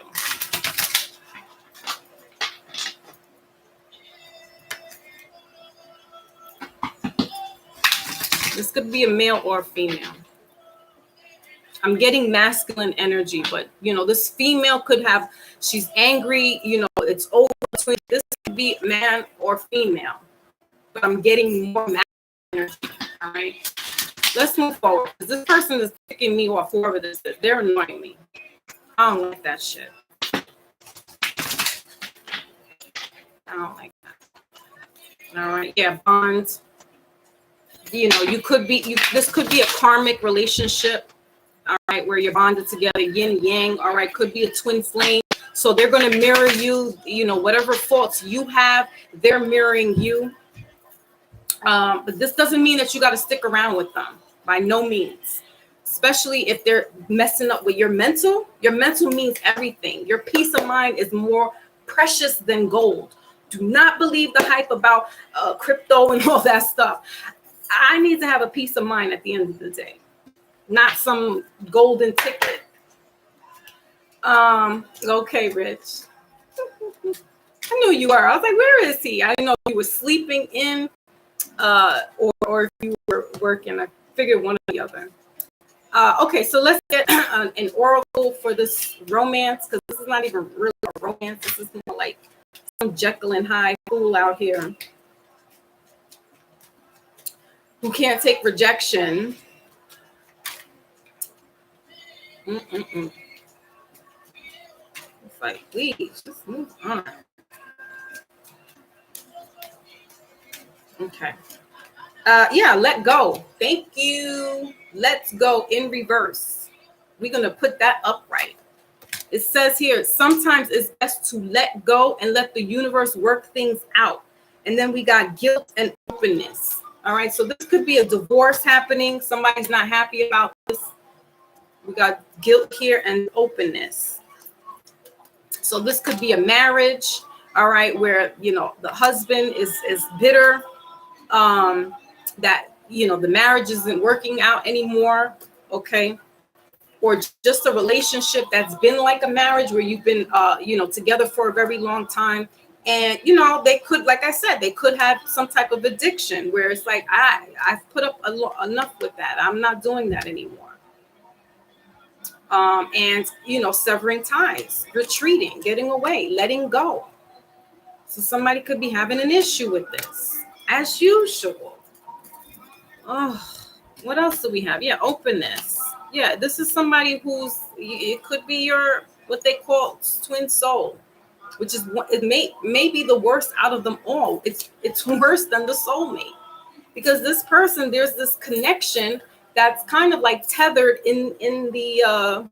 [SPEAKER 1] This could be a male or a female. I'm getting masculine energy, but this female could have, she's angry, it's over between, this could be man or female, but I'm getting more masculine energy. All right, let's move forward, because this person is picking me off, whoever this is. They're annoying me. I don't like that shit. I don't like that. All right. Yeah, bond. You know, this could be a karmic relationship, all right, where you're bonded together, yin yang, all right, could be a twin flame. So they're going to mirror you, you know, whatever faults you have, they're mirroring you. But this doesn't mean that you got to stick around with them, by no means. Especially if they're messing up with your mental. Your mental means everything. Your peace of mind is more precious than gold. Do not believe the hype about crypto and all that stuff. I need to have a peace of mind at the end of the day, not some golden ticket. Okay, Rich. I knew you are. I was like, where is he? I didn't know if you were sleeping in or if you were working. I figured one or the other. Okay, so let's get an oracle for this romance, because this is not even really a romance. This is more like some Jekyll and Hyde fool out here who can't take rejection. It's like, please, just move on. Okay. Yeah, let go. Thank you. Let's go in reverse. We're going to put that upright. It says here, sometimes it's best to let go and let the universe work things out. And then we got guilt and openness. All right, so this could be a divorce happening. Somebody's not happy about this. We got guilt here and openness. So this could be a marriage, all right, where, you know, the husband is bitter, that, you know, the marriage isn't working out anymore, okay? Or just a relationship that's been like a marriage where you've been, you know, together for a very long time. And, you know, they could, like I said, they could have some type of addiction where it's like, I've put up enough with that. I'm not doing that anymore. And, you know, severing ties, retreating, getting away, letting go. So somebody could be having an issue with this, as usual. Oh, what else do we have? Yeah, openness. Yeah, this is somebody who's, it could be your, what they call twin soul, which is, it may be the worst out of them all. It's worse than the soulmate, because this person, there's this connection that's kind of like tethered in the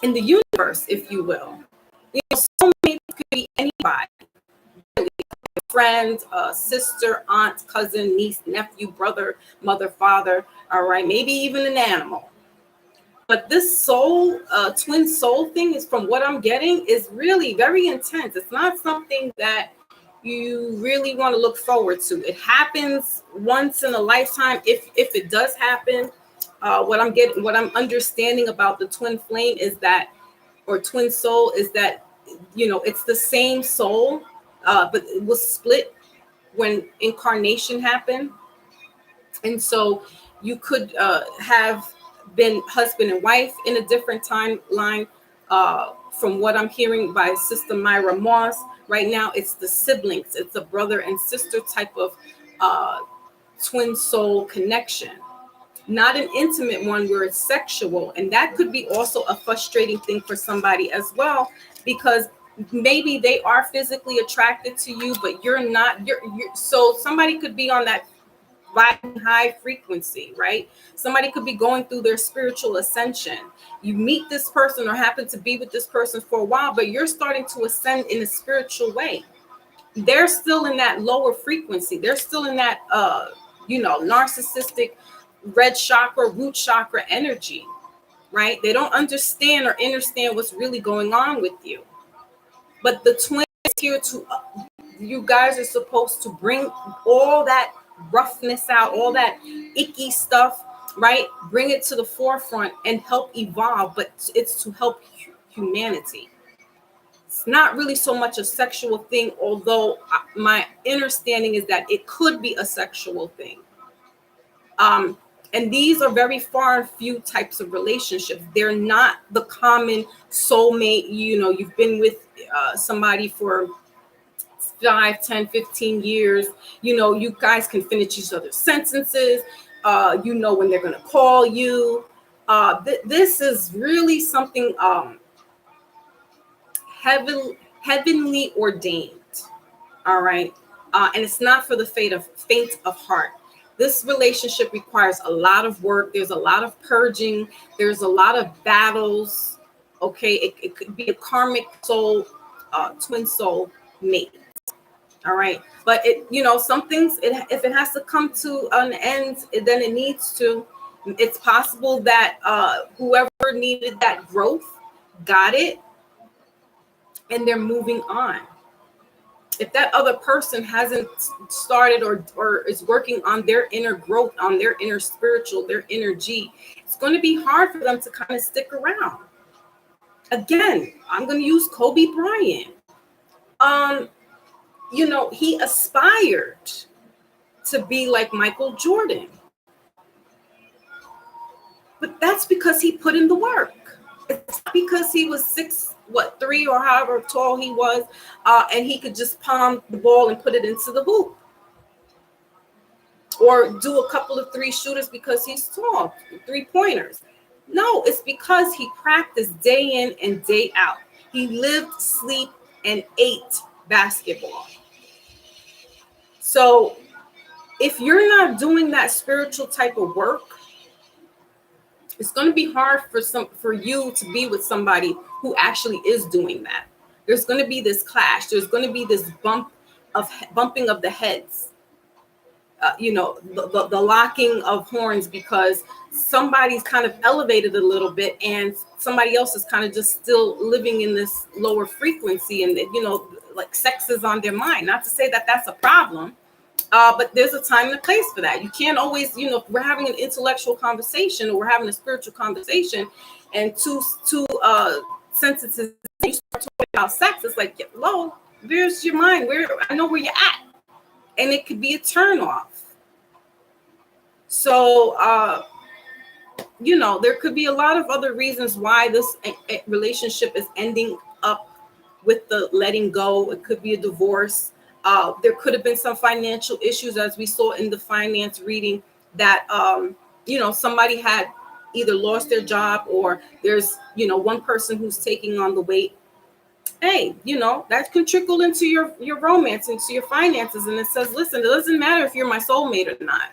[SPEAKER 1] universe, if you will. You know, soulmate could be anybody, really. Friend, sister, aunt, cousin, niece, nephew, brother, mother, father, all right, maybe even an animal. But this soul, twin soul thing is, from what I'm getting, is really very intense. It's not something that you really want to look forward to. It happens once in a lifetime, if it does happen. What I'm understanding about the twin flame is that, or twin soul, is that, you know, it's the same soul, but it was split when incarnation happened. And so you could have been husband and wife in a different timeline. From what I'm hearing by Sister Myra Moss, right now it's the siblings. It's a brother and sister type of twin soul connection. Not an intimate one where it's sexual. And that could be also a frustrating thing for somebody as well, because maybe they are physically attracted to you, but you're not. So somebody could be on that high frequency, right? Somebody could be going through their spiritual ascension. You meet this person or happen to be with this person for a while, but you're starting to ascend in a spiritual way. They're still in that lower frequency. They're still in that, you know, narcissistic red chakra, root chakra energy, right? They don't understand or understand what's really going on with you. But the twin is here to, you guys are supposed to bring all that roughness out, all that icky stuff, right? Bring it to the forefront and help evolve, but it's to help humanity. It's not really so much a sexual thing, although my understanding is that it could be a sexual thing. And these are very far and few types of relationships. They're not the common soulmate. You know, you've been with somebody for 5, 10, 15 years. You know, you guys can finish each other's sentences. You know when they're going to call you. This is really something heavenly ordained. All right. And it's not for the faint of heart. This relationship requires a lot of work. There's a lot of purging. There's a lot of battles. Okay. It could be a karmic soul, twin soul mate. All right. But some things, if it has to come to an end, then it needs to. It's possible that whoever needed that growth got it, and they're moving on. If that other person hasn't started or is working on their inner growth, on their inner spiritual, their energy, it's going to be hard for them to kind of stick around. Again, I'm going to use Kobe Bryant. He aspired to be like Michael Jordan. But that's because he put in the work. It's not because he was 6'3" or however tall he was, and he could just palm the ball and put it into the hoop. Or do a couple of 3-shooters because he's tall, 3-pointers. No, it's because he practiced day in and day out. He lived, sleep, and ate basketball. So if you're not doing that spiritual type of work, it's going to be hard for you to be with somebody who actually is doing that. There's going to be this clash. There's going to be this bumping of the heads. The locking of horns, because somebody's kind of elevated a little bit and somebody else is kind of just still living in this lower frequency, and like sex is on their mind. Not to say that that's a problem, but there's a time and a place for that. You can't always, if we're having an intellectual conversation or we're having a spiritual conversation and two sentences, you start talking about sex, it's like, hello, where's your mind? I know where you're at. And it could be a turn off. So, there could be a lot of other reasons why this relationship is ending up with the letting go. It could be a divorce. There could have been some financial issues, as we saw in the finance reading, that, somebody had either lost their job, or there's, one person who's taking on the weight. Hey, that can trickle into your romance, into your finances. And it says, listen, it doesn't matter if you're my soulmate or not.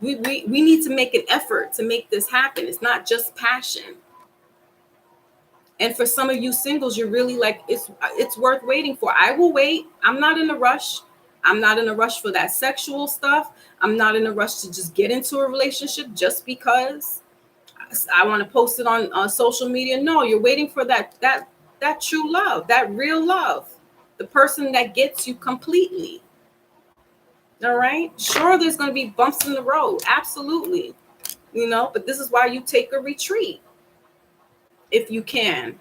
[SPEAKER 1] We need to make an effort to make this happen. It's not just passion. And for some of you singles, you're really like, it's worth waiting for. I will wait. I'm not in a rush. I'm not in a rush for that sexual stuff. I'm not in a rush to just get into a relationship just because I want to post it on social media. No, you're waiting for that true love, that real love, the person that gets you completely. All right. Sure, there's going to be bumps in the road. Absolutely. But this is why you take a retreat, if you can,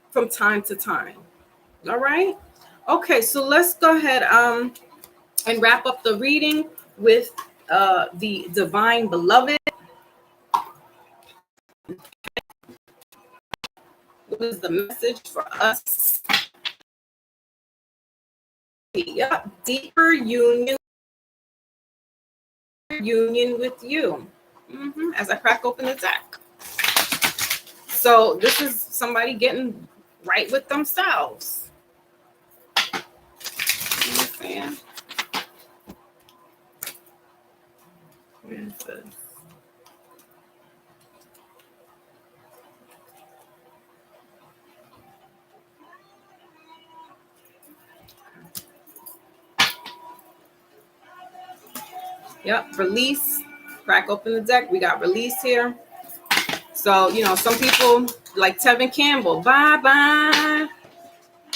[SPEAKER 1] from time to time. All right. Okay. So let's go ahead and wrap up the reading with the divine beloved. What is the message for us? Yep. Deeper union with you. As I crack open the deck. So this is somebody getting right with themselves. Where is this? Yep, release. Crack open the deck. We got release here. So, some people like Tevin Campbell. Bye-bye.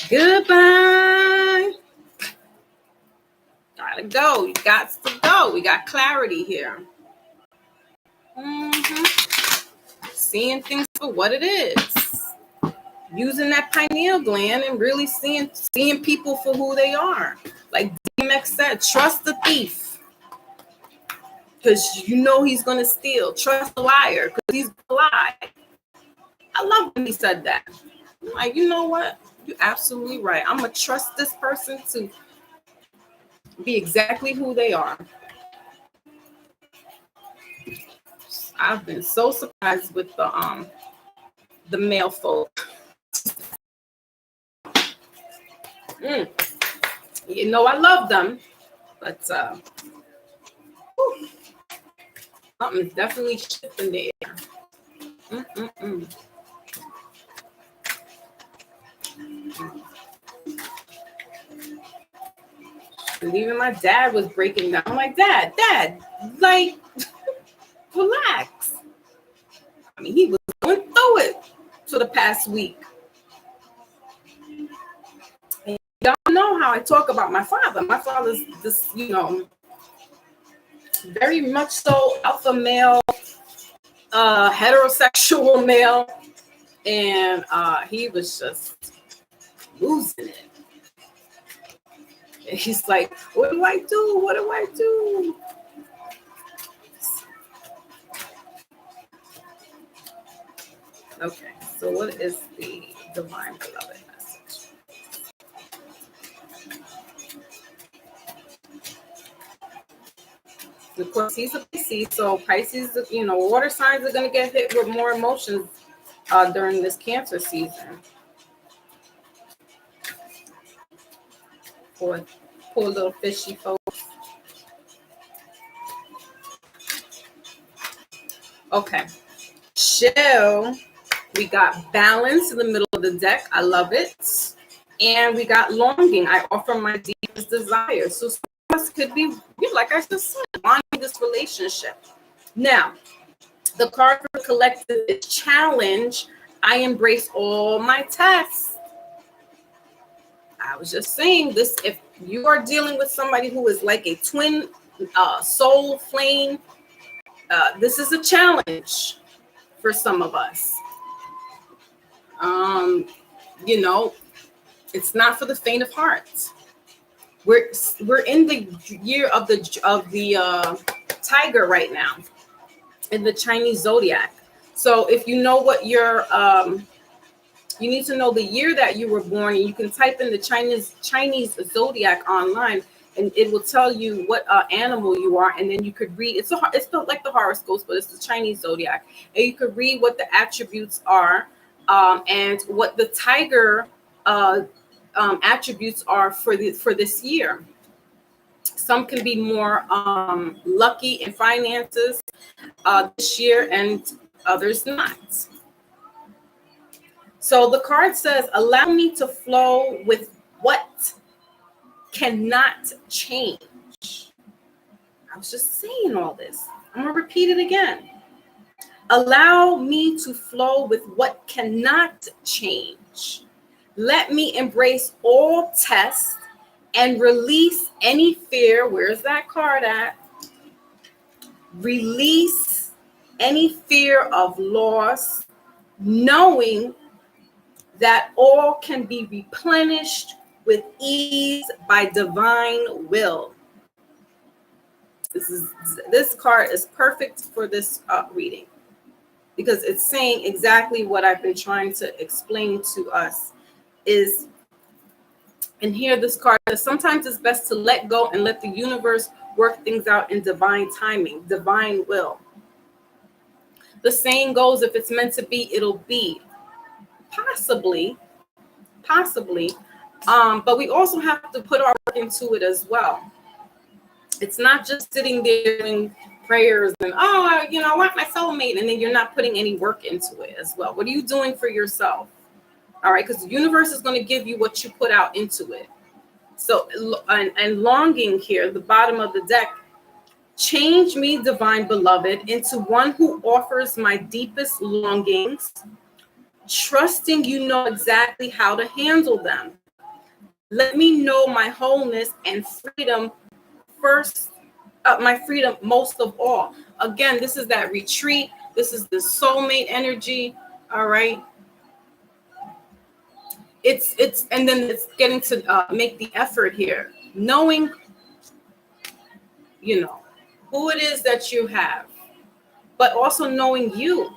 [SPEAKER 1] Goodbye. Gotta go. You got to go. We got clarity here. Seeing things for what it is. Using that pineal gland and really seeing people for who they are. Like DMX said, trust the thief, because he's going to steal. Trust the liar, because he's going to lie. I love when he said that. I'm like, you know what? You're absolutely right. I'm going to trust this person to be exactly who they are. I've been so surprised with the male folk. Mm. You know I love them, but something's definitely shifting there. Mm-mm-mm. And even my dad was breaking down. I'm like, Dad, like, relax. I mean, he was going through it for the past week. And y'all know how I talk about my father. My father's this, very much so alpha male, heterosexual male, and he was just losing it. And he's like, "What do I do? What do I do?" Okay, so what is the divine beloved message? Of course, he's a Pisces, so Pisces, water signs are going to get hit with more emotions during this Cancer season. Poor little fishy folks. Okay, chill. We got balance in the middle of the deck. I love it. And we got longing. I offer my deepest desires. So some of us could be, like I just said, wanting this relationship. Now, the card for collective is challenge. I embrace all my tests. I was just saying this. If you are dealing with somebody who is like a twin soul flame, this is a challenge for some of us. It's not for the faint of heart. We're in the year of the tiger right now in the Chinese zodiac. So if you know what you need to know the year that you were born, and you can type in the Chinese zodiac online, and it will tell you what animal you are, and then you could read. It's like the horoscopes, but it's the Chinese zodiac, and you could read what the attributes are, and what the tiger attributes are for this year. Some can be more lucky in finances this year, and others not. So the card says, allow me to flow with what cannot change. I was just saying all this. I'm going to repeat it again. Allow me to flow with what cannot change. Let me embrace all tests and release any fear. Where's that card at? Release any fear of loss, knowing that all can be replenished with ease by divine will. This card is perfect for this reading, because it's saying exactly what I've been trying to explain to us. And here this card says, sometimes it's best to let go and let the universe work things out in divine timing, divine will. The saying goes, if it's meant to be, it'll be. Possibly. But we also have to put our work into it as well. It's not just sitting there doing prayers and, I want my soulmate, and then you're not putting any work into it as well. What are you doing for yourself? All right, because the universe is going to give you what you put out into it. So, and longing here, the bottom of the deck, change me, divine beloved, into one who offers my deepest longings, trusting you know exactly how to handle them. Let me know my wholeness and freedom first, my freedom most of all. Again, this is that retreat. This is the soulmate energy. All right. And then it's getting to make the effort here, knowing, who it is that you have, but also knowing you,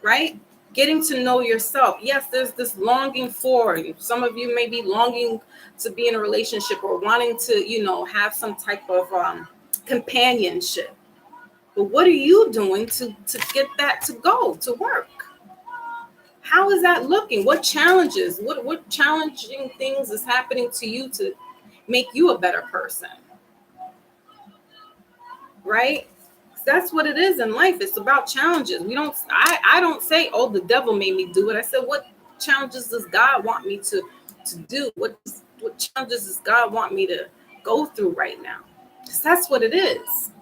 [SPEAKER 1] right? Getting to know yourself. Yes, there's this longing for, some of you may be longing to be in a relationship or wanting to, have some type of companionship. But what are you doing to get that to go to work? How is that looking? What challenges, what challenging things is happening to you to make you a better person? Right? That's what it is in life. It's about challenges. I don't say, oh, the devil made me do it. I said, what challenges does God want me to do? What challenges does God want me to go through right now? Because that's what it is.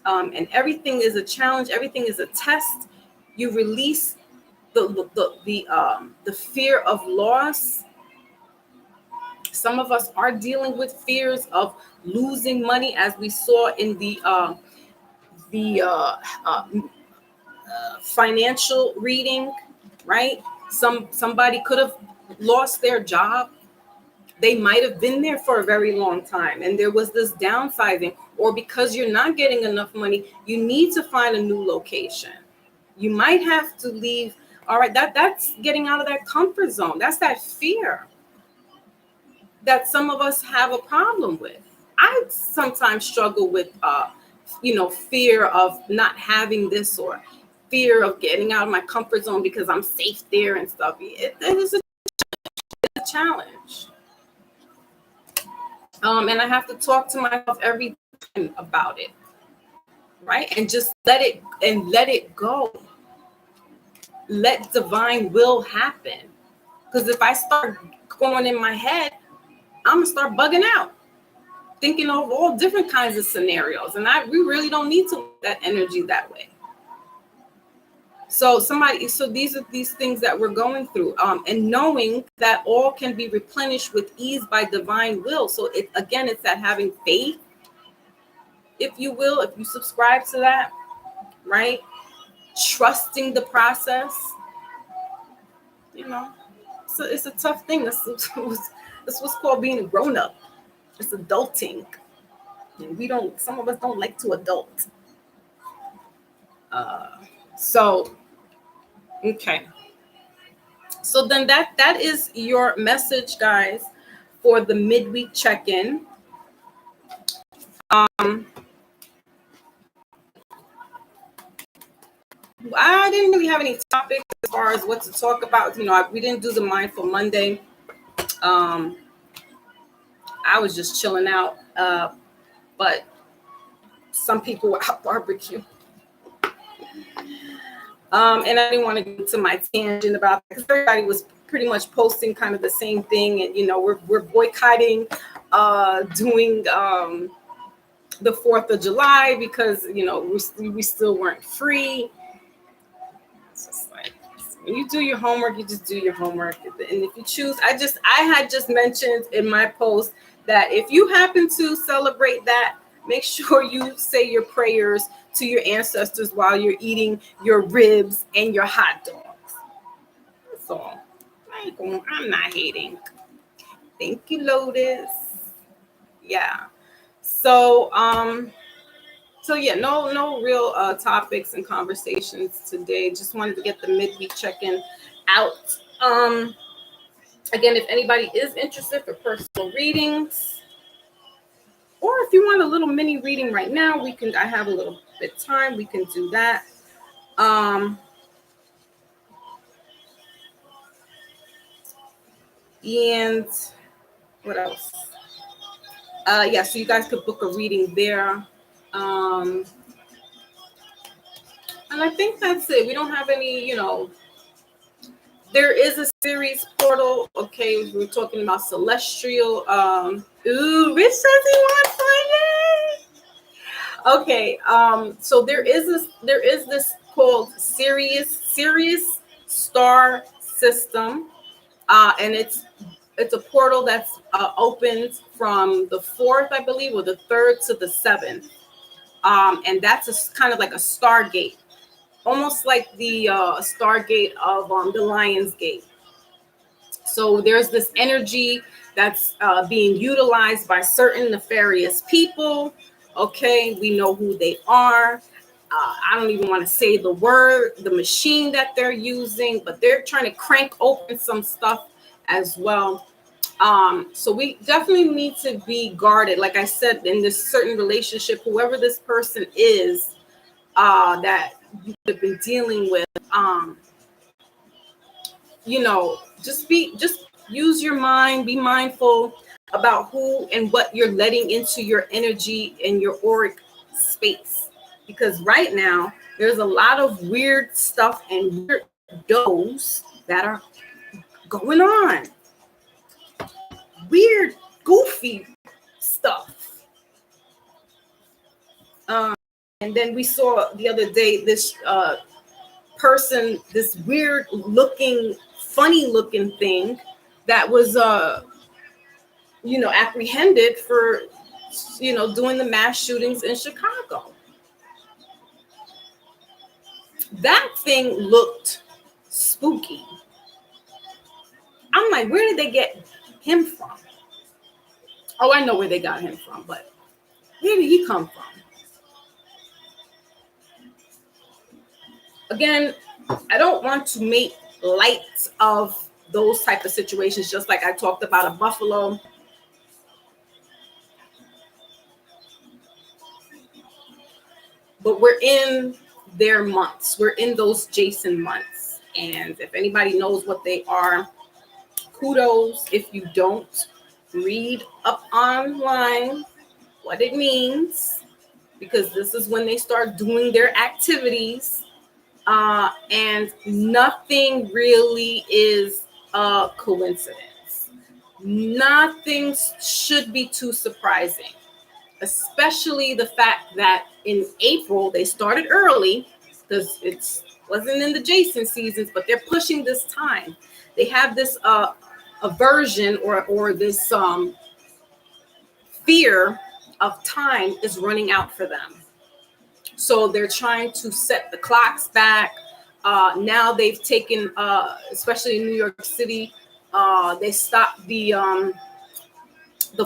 [SPEAKER 1] And everything is a challenge. Everything is a test. You release the fear of loss. Some of us are dealing with fears of losing money, as we saw in the financial reading, right? Somebody could have lost their job. They might have been there for a very long time, and there was this downsizing, or because you're not getting enough money, you need to find a new location. You might have to leave. All right, that's getting out of that comfort zone. That's that fear that some of us have a problem with. I sometimes struggle with fear of not having this, or fear of getting out of my comfort zone because I'm safe there and stuff. It is a challenge. And I have to talk to myself every time about it, right? And just let it go. Let divine will happen. Because if I start going in my head, I'm gonna start bugging out, thinking of all different kinds of scenarios, and we really don't need to that energy that way. So these are these things that we're going through, and knowing that all can be replenished with ease by divine will. So it's that having faith, if you will, if you subscribe to that, right? Trusting the process. So it's a tough thing. That's what's called being a grown-up. It's adulting. And some of us don't like to adult. Okay. So then that is your message, guys, for the midweek check-in. I didn't really have any topics as far as what to talk about. We didn't do the Mindful Monday. I was just chilling out, but some people were out barbecue. And I didn't want to get into my tangent about it because everybody was pretty much posting kind of the same thing. And, we're boycotting doing the 4th of July because, we still weren't free. It's just like, when you do your homework, you just do your homework. And if you choose, I had just mentioned in my post that if you happen to celebrate that, make sure you say your prayers to your ancestors while you're eating your ribs and your hot dogs. That's all. I'm not hating. Thank you, Lotus. Yeah. So, yeah, no real topics and conversations today. Just wanted to get the midweek check-in out. Again, if anybody is interested for personal readings, or if you want a little mini reading right now, I have a little bit of time, we can do that. And what else? Yeah, so you guys could book a reading there. And I think that's it. We don't have any, there is a series portal. Okay, we're talking about celestial. Rich says he wants one. Okay, so there is this called Sirius Star System, and it's a portal that's opened from the 4th, I believe, or the 3rd to the 7th, and that's kind of like a Stargate. Almost like the Stargate of the Lion's Gate. So there's this energy that's being utilized by certain nefarious people. Okay, we know who they are. I don't even want to say the machine that they're using, but they're trying to crank open some stuff as well. So we definitely need to be guarded. Like I said, in this certain relationship, whoever this person is, that you've been dealing with, just use your mind, be mindful about who and what you're letting into your energy and your auric space. Because right now, there's a lot of weird stuff and weird does that are going on. Weird, goofy stuff. And then we saw the other day this person, this weird looking, funny looking thing that was, apprehended for, doing the mass shootings in Chicago. That thing looked spooky. I'm like, where did they get him from? Oh, I know where they got him from, but where did he come from? Again, I don't want to make light of those type of situations, just like I talked about a Buffalo. But we're in their months. We're in those Jason months. And if anybody knows what they are, kudos. If you don't, read up online what it means, because this is when they start doing their activities. And nothing really is a coincidence. Nothing should be too surprising, especially the fact that in April they started early, because it wasn't in the Jason seasons, but they're pushing this time. They have this aversion or this fear of time is running out for them. So they're trying to set the clocks back. Now they've taken, especially in New York City, they stopped the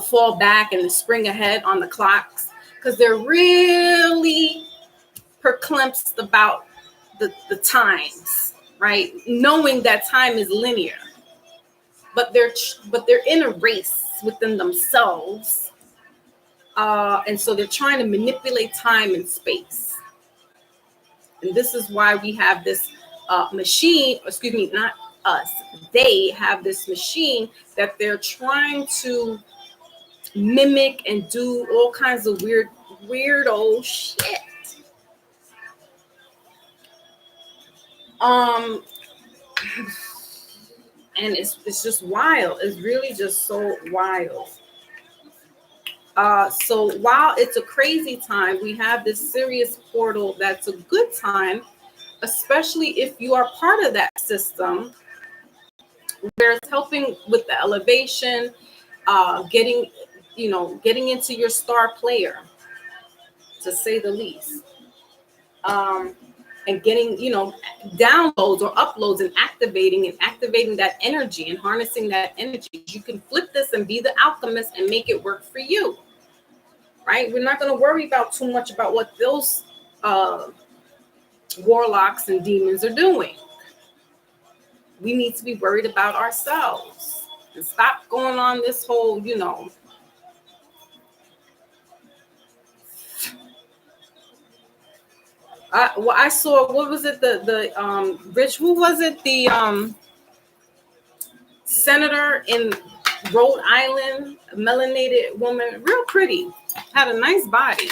[SPEAKER 1] fall back and the spring ahead on the clocks, because they're really perplexed about the times, right? Knowing that time is linear, but they're in a race within themselves. And so they're trying to manipulate time and space. And this is why we have this machine, excuse me, not us. They have this machine that they're trying to mimic and do all kinds of weirdo shit. And it's just wild. It's really just so wild. So while it's a crazy time, we have this Sirius portal that's a good time, especially if you are part of that system, where it's helping with the elevation, getting into your star player, to say the least, and getting, downloads or uploads and activating that energy and harnessing that energy. You can flip this and be the alchemist and make it work for you, right? We're not going to worry about too much about what those warlocks and demons are doing. We need to be worried about ourselves and stop going on this whole, I saw, what was it? The Rich, who was it? The senator in Rhode Island, a melanated woman, real pretty, had a nice body.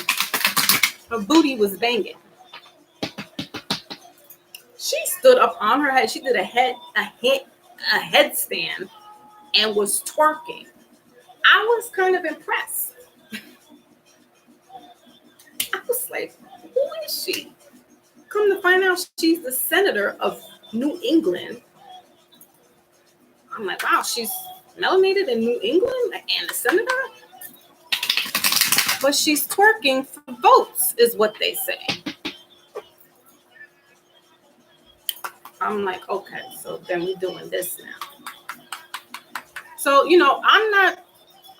[SPEAKER 1] Her booty was banging. She stood up on her head. She did a headstand and was twerking. I was kind of impressed. I was like, who is she? Come to find out, she's the senator of New England. I'm like, wow, she's melanated in New England and a senator? But she's twerking for votes, is what they say. I'm like, okay, so then we're doing this now. So, I'm not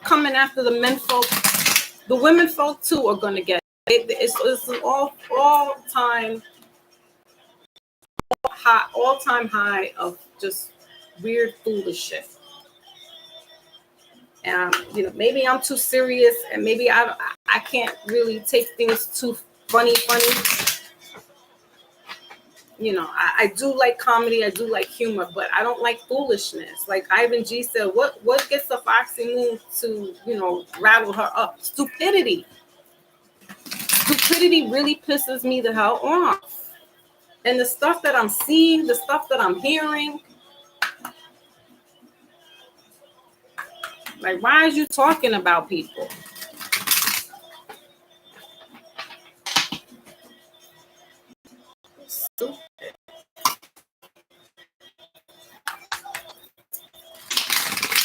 [SPEAKER 1] coming after the men folk. The women folk, too, are going to get it. It's an all-time high of just weird, foolish shit. And maybe I'm too serious, and maybe I can't really take things too funny. I do like comedy, I do like humor, but I don't like foolishness. Like Ivan G said, what gets the Foxy Moon to, rattle her up? Stupidity. Stupidity really pisses me the hell off. And the stuff that I'm seeing, the stuff that I'm hearing, like, why are you talking about people? Stupid.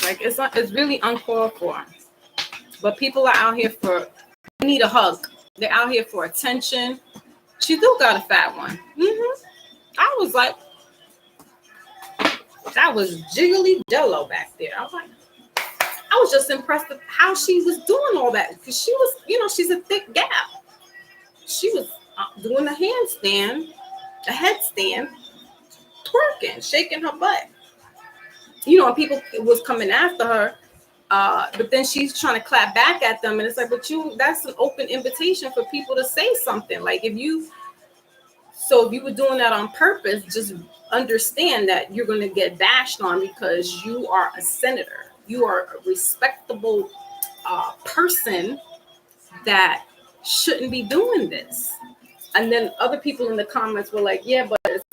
[SPEAKER 1] Like, it's really uncalled for. But people are out here they need a hug. They're out here for attention. She do got a fat one. I was like, that was jiggly jello back there. I was just impressed with how she was doing all that, because she was, she's a thick gal. She was doing a handstand, a headstand, twerking, shaking her butt. And people was coming after her, but then she's trying to clap back at them, and it's like, but that's an open invitation for people to say something. Like, if you were doing that on purpose, just understand that you're going to get bashed on, because you are a senator. You are a respectable person that shouldn't be doing this. And then other people in the comments were like, yeah, but it's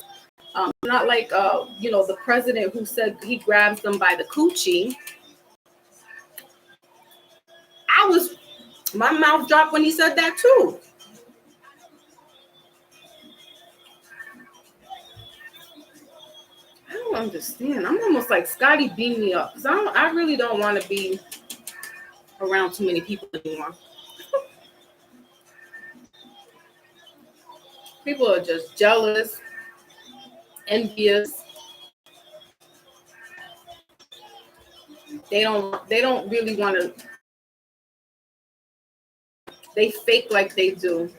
[SPEAKER 1] not like, the president who said he grabs them by the coochie. My mouth dropped when he said that too. I don't understand. I'm almost like, Scotty, beat me up, because I really don't want to be around too many people anymore. People are just jealous, envious. They don't really want to. They fake like they do.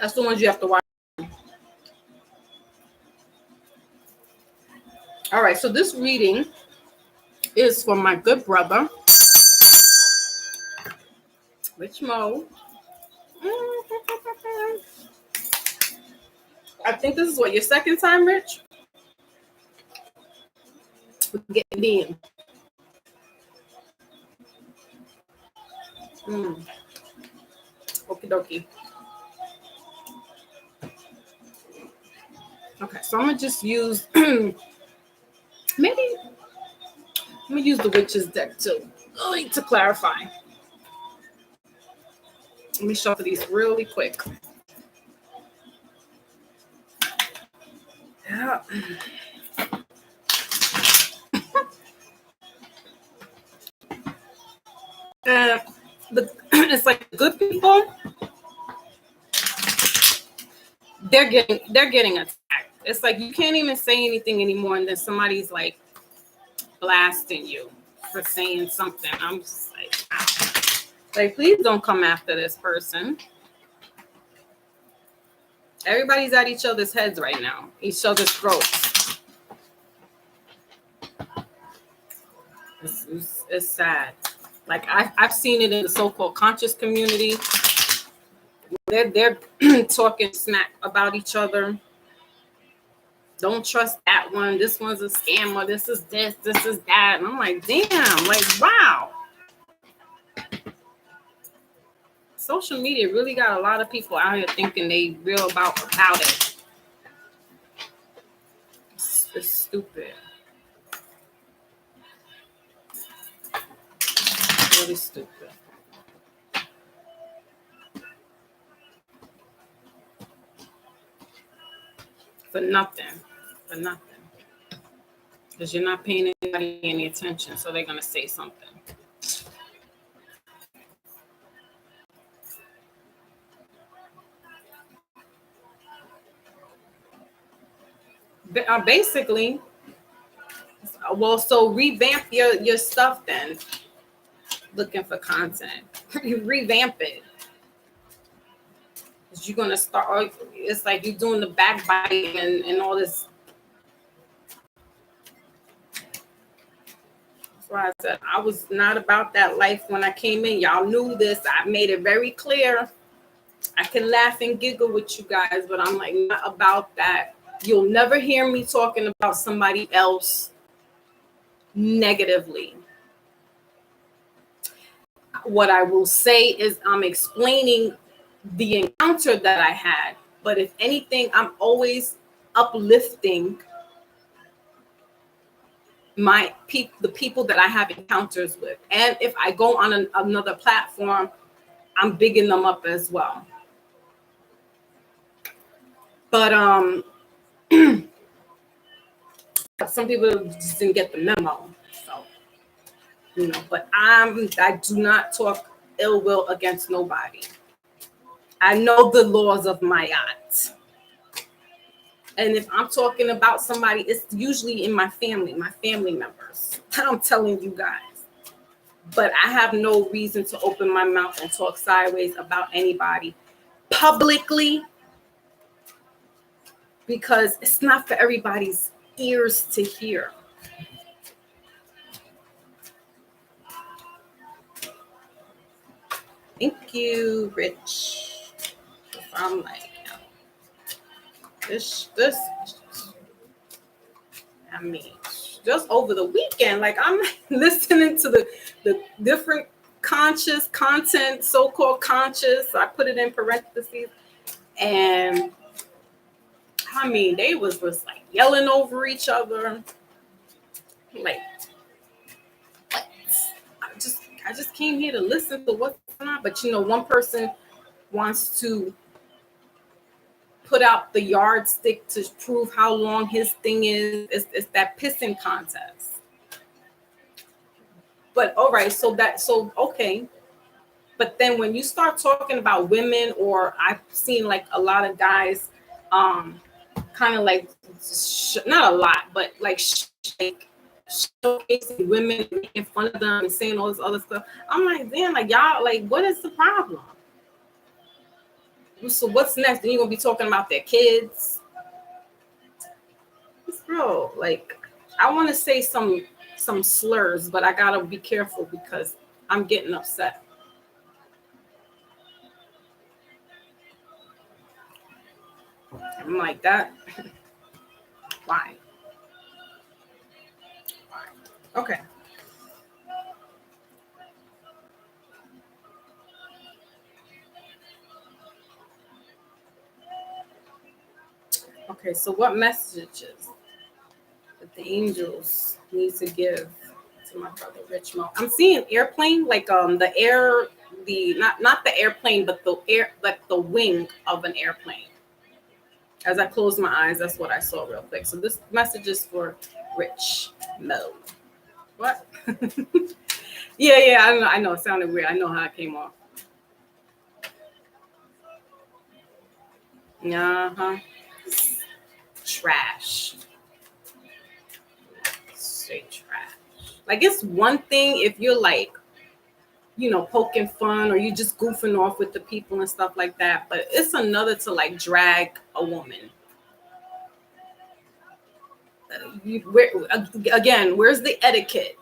[SPEAKER 1] That's the ones you have to watch. All right, so this reading is from my good brother, Rich Mo. I think this is your second time, Rich? Getting in. Okie dokie. Okay, so I'm gonna just use maybe I'm gonna use the witch's deck too, to clarify. Let me shuffle these really quick. Yeah. It's like good people. They're getting attacked. It's like you can't even say anything anymore, and then somebody's like blasting you for saying something. I'm just like, please don't come after this person. Everybody's at each other's heads right now, each other's throats. It's sad. Like, I've seen it in the so-called conscious community. They're talking smack about each other. Don't trust that one. This one's a scammer. This is that. And I'm like, damn, like, wow. Social media really got a lot of people out here thinking they real about it. It's stupid. Really stupid. For nothing. Because you're not paying anybody any attention, so they're going to say something. Basically, well, so revamp your stuff then. Looking for content. You revamp it. Because you're going to start, it's like you're doing the backbiting and all this. That's why I said I was not about that life when I came in. Y'all knew this. I made it very clear. I can laugh and giggle with you guys, but I'm like not about that. You'll never hear me talking about somebody else negatively. What I will say is I'm explaining the encounter that I had, but if anything, I'm always uplifting the people that I have encounters with. And if I go on another platform, I'm bigging them up as well. But some people just didn't get the memo. So, but I do not talk ill will against nobody. I know the laws of my art. And if I'm talking about somebody, it's usually in my family members. I'm telling you guys. But I have no reason to open my mouth and talk sideways about anybody publicly because it's not for everybody's ears to hear. Thank you, Rich. I'm like, this, I mean, just over the weekend, like I'm listening to the different conscious content, so-called conscious. I put it in parentheses, and I mean, they was like yelling over each other. Like, what? I just came here to listen to what's going on. But one person wants to put out the yardstick to prove how long his thing is. It's that pissing contest. But all right, so okay. But then when you start talking about women, or I've seen like a lot of guys, kind of like not a lot, but like showcasing women, making fun of them, and saying all this other stuff. I'm like, damn, like y'all, like, what is the problem? So what's next? Then you're gonna be talking about their kids, bro. Like, I want to say some slurs, but I gotta be careful because I'm getting upset. I'm like that. Why? Okay. Okay, so what messages that the angels need to give to my brother Rich Mo? I'm seeing airplane, like the air, the not the airplane, but the air, like the wing of an airplane. As I closed my eyes, that's what I saw real quick. So this message is for Rich Mo. What? Yeah, I know. It sounded weird. I know how it came off. Uh-huh. Trash. Straight trash. Like, it's one thing if you're like, poking fun, or you just goofing off with the people and stuff like that. But it's another to like drag a woman. Where's the etiquette?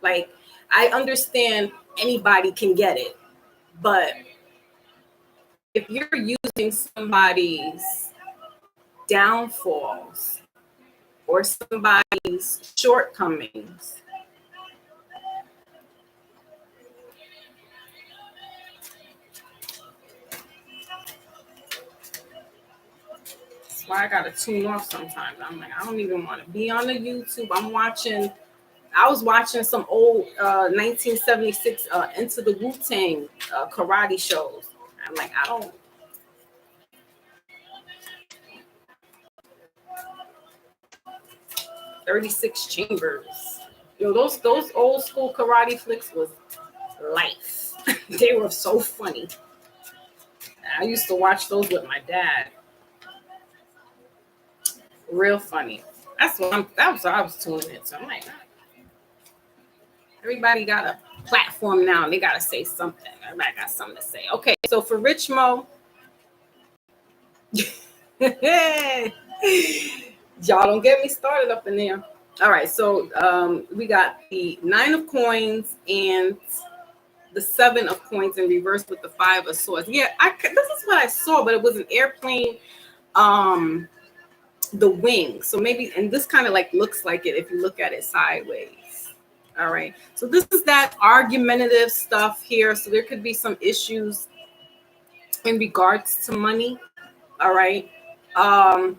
[SPEAKER 1] Like, I understand anybody can get it, but if you're using somebody's downfalls or somebody's shortcomings, that's why I gotta tune off sometimes. I'm like, I don't even want to be on the YouTube. I was watching some old 1976 Into the Wu-Tang karate shows. I'm like, I don't. 36 Chambers. Those old school karate flicks was life. They were so funny. I used to watch those with my dad. Real funny. That was what I was tuning into. I'm like, everybody got a platform now and they gotta say something. Everybody got something to say. Okay, so for Rich Mo, y'all don't get me started up in there. All right, so we got the 9 of coins and the 7 of coins in reverse with the 5 of swords. Yeah, this is what I saw, but it was an airplane, um, the wing. So maybe, and this kind of like looks like it if you look at it sideways. All right, so this is that argumentative stuff here. So there could be some issues in regards to money. All right, um,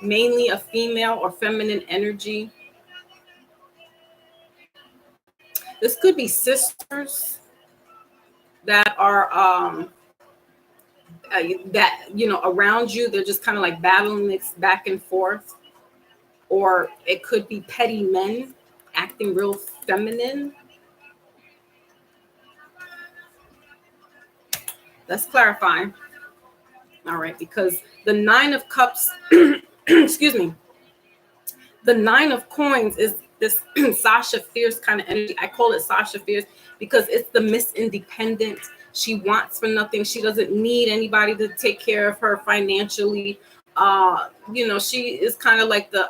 [SPEAKER 1] mainly a female or feminine energy. This could be sisters that are that around you. They're just kind of like battling this back and forth, or it could be petty men acting real feminine. Let's clarify. All right, because the 9 of cups, excuse me, the 9 of coins is this Sasha Fierce kind of energy. I call it Sasha Fierce because it's the Miss Independent. She wants for nothing. She doesn't need anybody to take care of her financially. She is kind of like the,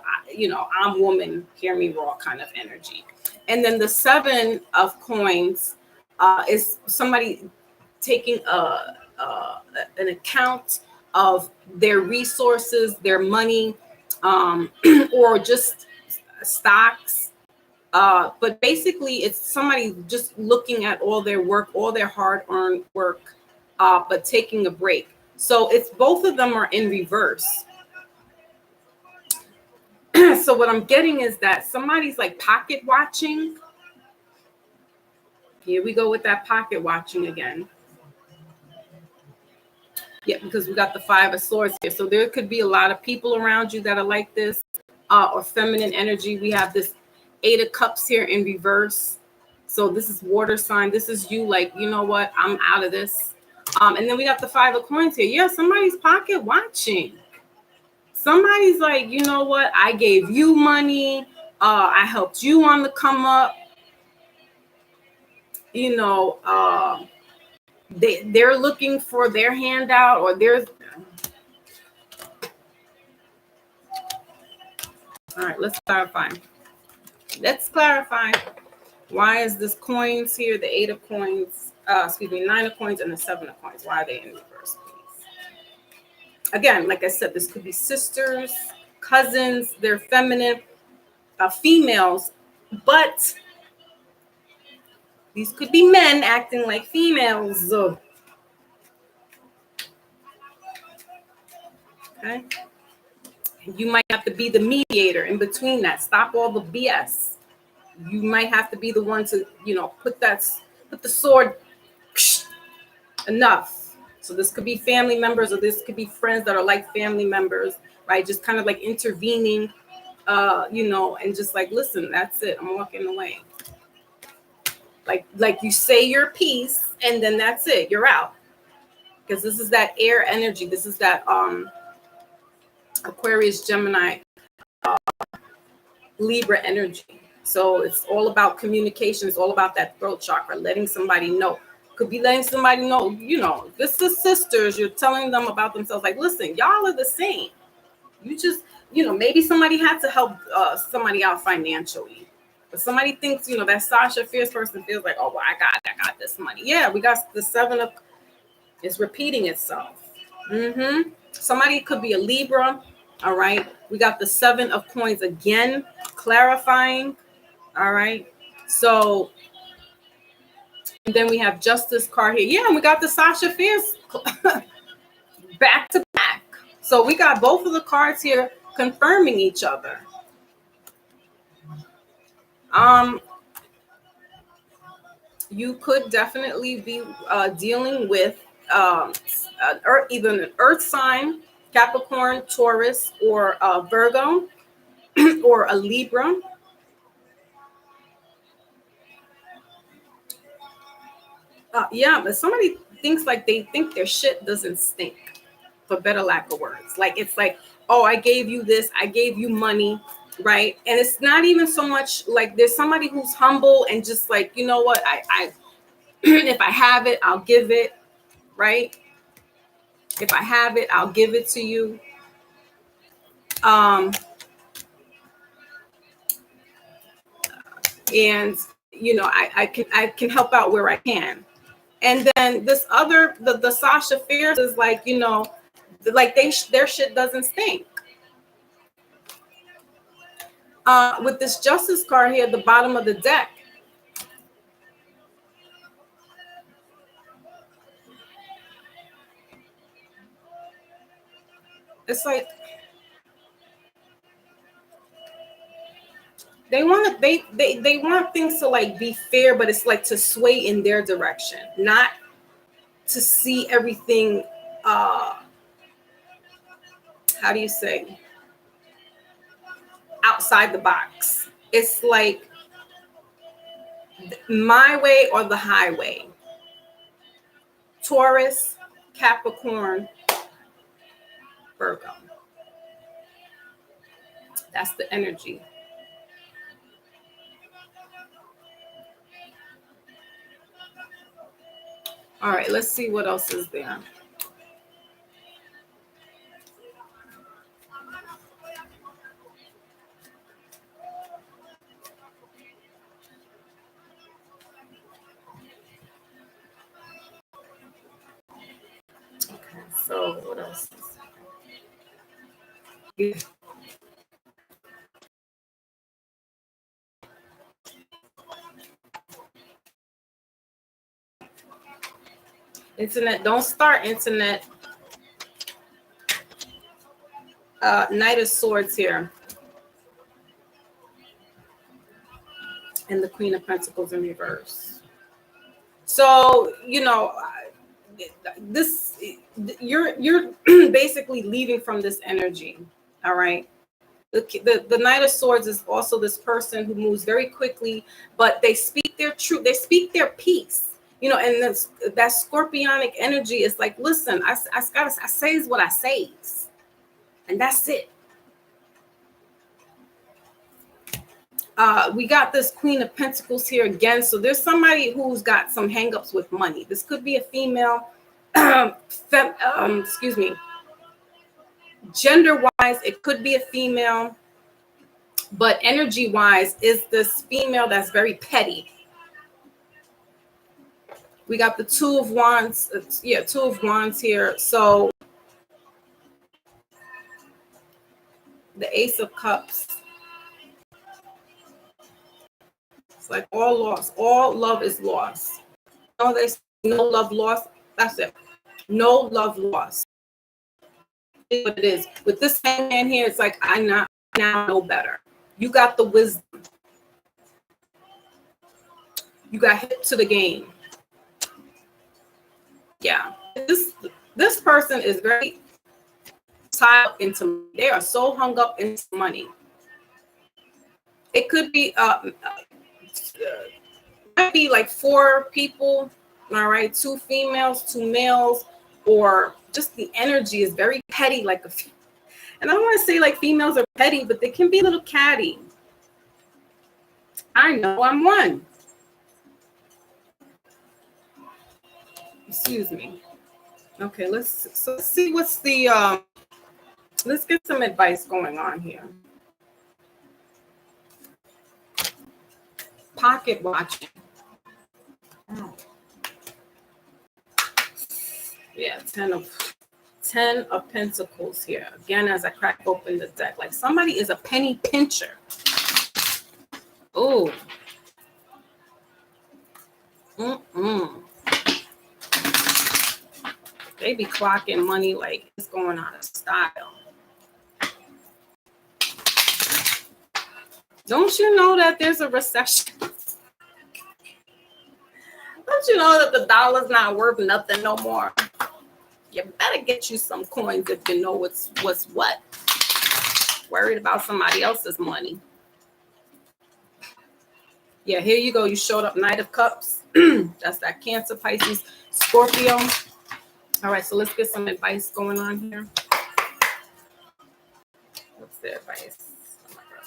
[SPEAKER 1] I'm woman, hear me raw kind of energy. And then the 7 of coins is somebody taking an account of their resources, their money, or just stocks. But basically, it's somebody just looking at all their work, all their hard-earned work, but taking a break. So it's both of them are in reverse. So what I'm getting is that somebody's like pocket watching. Here we go with that pocket watching again. Yeah, because we got the 5 of swords here. So there could be a lot of people around you that are like this, or feminine energy. We have this 8 of cups here in reverse. So this is water sign. This is you like, you know what? I'm out of this. And then we got the 5 of coins here. Yeah, somebody's pocket watching. Somebody's like, you know what? I gave you money. I helped you on the come up. You know, they're looking for their handout, or there's. All right, let's clarify. Let's clarify. Why is this coins here, the 8 of coins, 9 of coins and the 7 of coins? Why are they in reverse, please? Again, like I said, this could be sisters, cousins, they're feminine, females, but these could be men acting like females. Okay. You might have to be the mediator in between that. Stop all the BS. You might have to be the one to, put the sword. Enough. So this could be family members, or this could be friends that are like family members, right? Just kind of like intervening, and just like, listen, that's it. I'm walking away. Like you say your piece, and then that's it. You're out. Because this is that air energy. This is that Aquarius, Gemini, Libra energy. So it's all about communication. It's all about that throat chakra, letting somebody know. Could be letting somebody know, this is sisters. You're telling them about themselves. Like, listen, y'all are the same. You just, maybe somebody had to help somebody out financially. But somebody thinks, that Sasha Fierce person feels like, oh, well, I got this money. Yeah, we got the 7 of, it's repeating itself. Somebody could be a Libra. All right. We got the 7 of coins again, clarifying. All right. So, and then we have Justice card here. Yeah, and we got the Sasha Fierce back to back. So we got both of the cards here confirming each other. You could definitely be dealing with either an Earth sign, Capricorn, Taurus, or Virgo, or a Libra. Yeah, but somebody thinks like they think their shit doesn't stink, for better lack of words. Like, it's like, oh, I gave you this, I gave you money, right? And it's not even so much like there's somebody who's humble and just like, you know what, I if I have it, I'll give it, right? If I have it, I'll give it to you. and I can help out where I can. And then this other the Sasha Fierce is like, like their shit doesn't stink. With this Justice card here at the bottom of the deck, it's like they want things to like be fair, but it's like to sway in their direction, not to see everything how do you say, outside the box. It's like my way or the highway. Taurus, Capricorn, Virgo. That's the energy. All right, let's see what else is there. Okay, so what else? Internet, don't start internet. Knight of Swords here. And the Queen of Pentacles in reverse. So, this you're basically leaving from this energy. All right. The Knight of Swords is also this person who moves very quickly, but they speak their truth. They speak their peace. And that scorpionic energy is like, listen, I says what I says, and that's it. We got this Queen of Pentacles here again. So there's somebody who's got some hangups with money. This could be a female. Excuse me. Gender-wise, it could be a female, but energy-wise, is this female that's very petty. We got the Two of Wands. Two of Wands here. So the Ace of Cups. It's like all lost. All love is lost. No, there's no love lost. That's it. No love lost. What it is with this Hangman here, it's like I now know better. You got the wisdom. You got hip to the game. Yeah, this person is very tied up into. They are so hung up into money. It could be might be like 4 people. All right, 2 females, 2 males, or just the energy is very petty. Like and I don't want to say like females are petty, but they can be a little catty. I know I'm one. Excuse me. Okay, let's see what's the let's get some advice going on here. Pocket watching. Oh. Yeah, 10 of Pentacles here. Again, as I crack open the deck, like somebody is a penny pincher. Oh. They be clocking money like it's going out of style. Don't you know that there's a recession? Don't you know that the dollar's not worth nothing no more? You better get you some coins if you know what's what. Worried about somebody else's money. Yeah, here you go. You showed up, Knight of Cups. That's that Cancer, Pisces, Scorpio. All right, so let's get some advice going on here. What's the advice? Oh my God.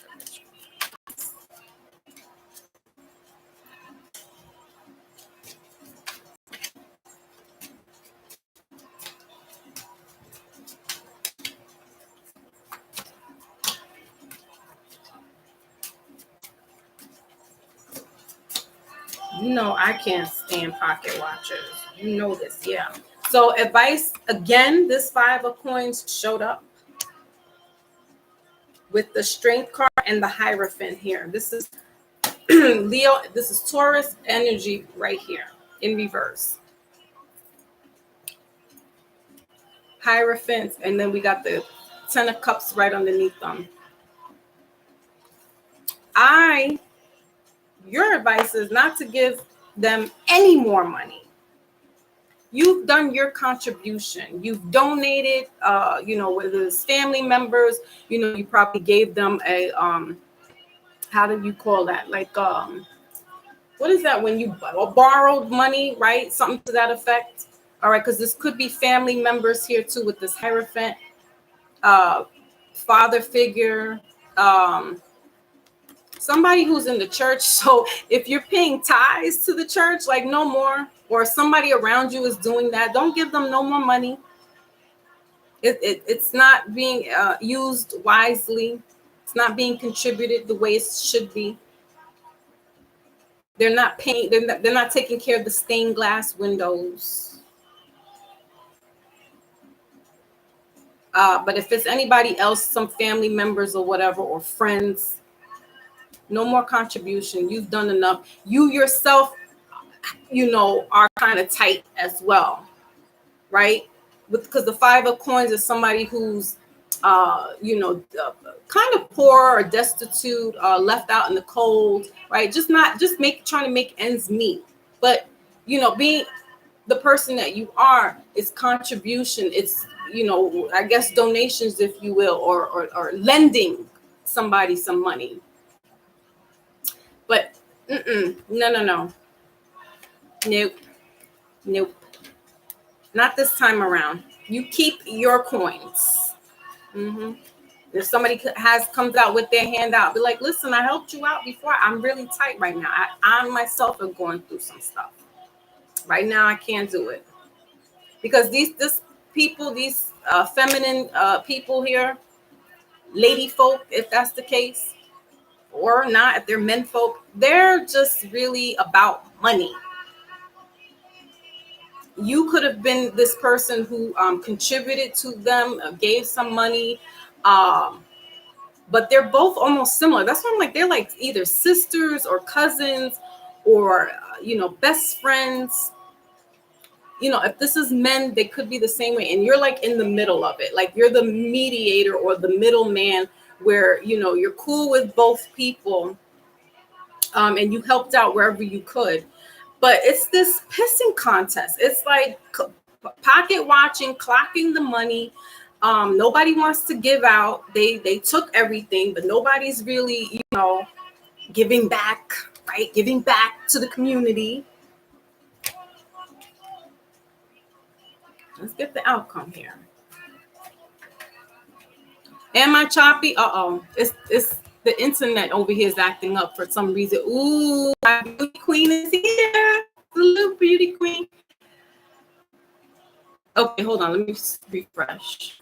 [SPEAKER 1] You know, I can't stand pocket watches. You know this, yeah. So advice, again, this 5 of coins showed up with the strength card and the Hierophant here. This is Leo, this is Taurus energy right here in reverse. Hierophant, and then we got the 10 of Cups right underneath them. Your advice is not to give them any more money. You've done your contribution. You've donated, whether it's family members, you probably gave them a, how do you call that? Like, what is that when you borrowed money, right? Something to that effect. All right, because this could be family members here too with this Hierophant, father figure, somebody who's in the church. So if you're paying tithes to the church, like no more, or somebody around you is doing that, don't give them no more money. It's not being used wisely. It's not being contributed the way it should be. They're not paying. They're not taking care of the stained glass windows. But if it's anybody else, some family members or whatever, or friends, no more contribution. You've done enough. You yourself, are kind of tight as well, right? Because the 5 of coins is somebody who's, kind of poor or destitute, left out in the cold, right? Trying to make ends meet. But, being the person that you are, is contribution. It's, I guess donations, if you will, or lending somebody some money. But no. Nope. Not this time around. You keep your coins. If somebody comes out with their hand out, be like, listen, I helped you out before. I'm really tight right now. I myself am going through some stuff. Right now, I can't do it. Because these feminine people here, lady folk, if that's the case, or not, if they're men folk, they're just really about money. You could have been this person who contributed to them, gave some money, but they're both almost similar. That's why I'm like, they're like either sisters or cousins or, best friends. If this is men, they could be the same way. And you're like in the middle of it. Like you're the mediator or the middleman where, you're cool with both people and you helped out wherever you could. But it's this pissing contest. It's like pocket watching, clocking the money. Nobody wants to give out. They took everything, but nobody's really, giving back, right? Giving back to the community. Let's get the outcome here. Am I choppy? It's the internet over here is acting up for some reason. Ooh, my beauty queen is here. The little beauty queen. Okay, hold on. Let me refresh.